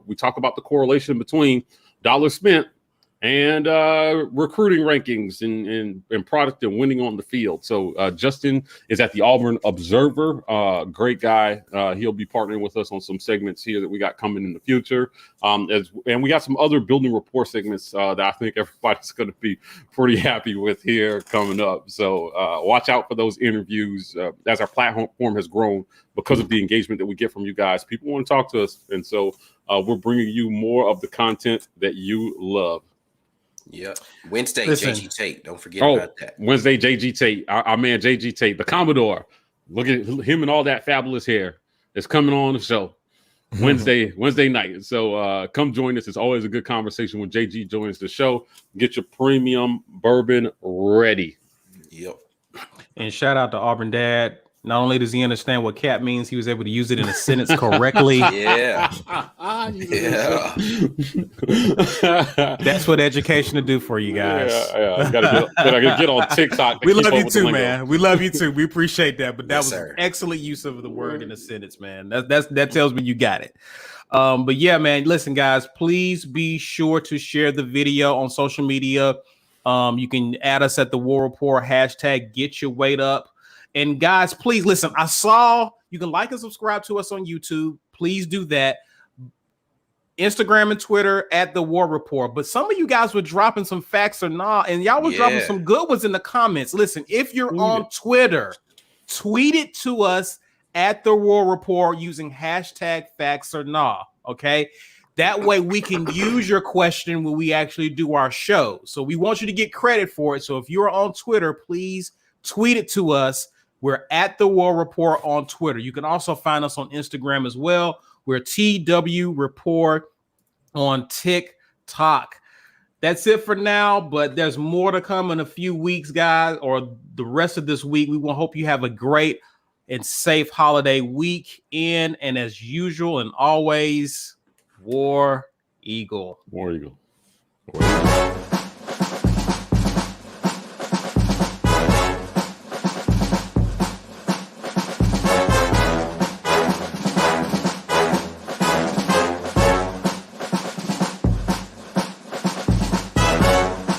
We talk about the correlation between dollars spent and recruiting rankings and product and winning on the field. So Justin is at the Auburn Observer. Great guy. He'll be partnering with us on some segments here that we got coming in the future. And we got some other building report segments that I think everybody's going to be pretty happy with here coming up. So watch out for those interviews as our platform has grown because of the engagement that we get from you guys. People want to talk to us. And so we're bringing you more of the content that you love. Yeah. Wednesday, Listen. JG Tate. Don't forget about that. Wednesday, JG Tate, our man JG Tate, the Commodore. Look at him and all that fabulous hair. It's coming on the show Wednesday night. So come join us. It's always a good conversation when JG joins the show. Get your premium bourbon ready. Yep. And shout out to Auburn Dad. Not only does he understand what cat means, he was able to use it in a sentence correctly. Yeah. Yeah. That's what education to do for you guys. Yeah. Gotta get on TikTok. We love you too, man. We love you too. We appreciate that. But that Yes, was sir. an excellent use of the word in a sentence, man. That tells me you got it. But yeah, man, listen, guys, please be sure to share the video on social media. You can add us at the War Report, hashtag get your weight up. And guys, please listen. I saw you can like and subscribe to us on YouTube. Please do that. Instagram and Twitter at the War Report. But some of you guys were dropping some facts or not, and y'all were dropping some good ones in the comments. Listen, if you're on Twitter, tweet it to us at the War Report using hashtag facts or not. Okay. That way we can use your question when we actually do our show. So we want you to get credit for it. So if you're on Twitter, please tweet it to us. We're at the War Report on Twitter. You can also find us on Instagram as well. We're TW Report on TikTok. That's it for now, but there's more to come in a few weeks, guys, or the rest of this week. We will hope you have a great and safe holiday weekend. And as usual and always, War Eagle. War Eagle.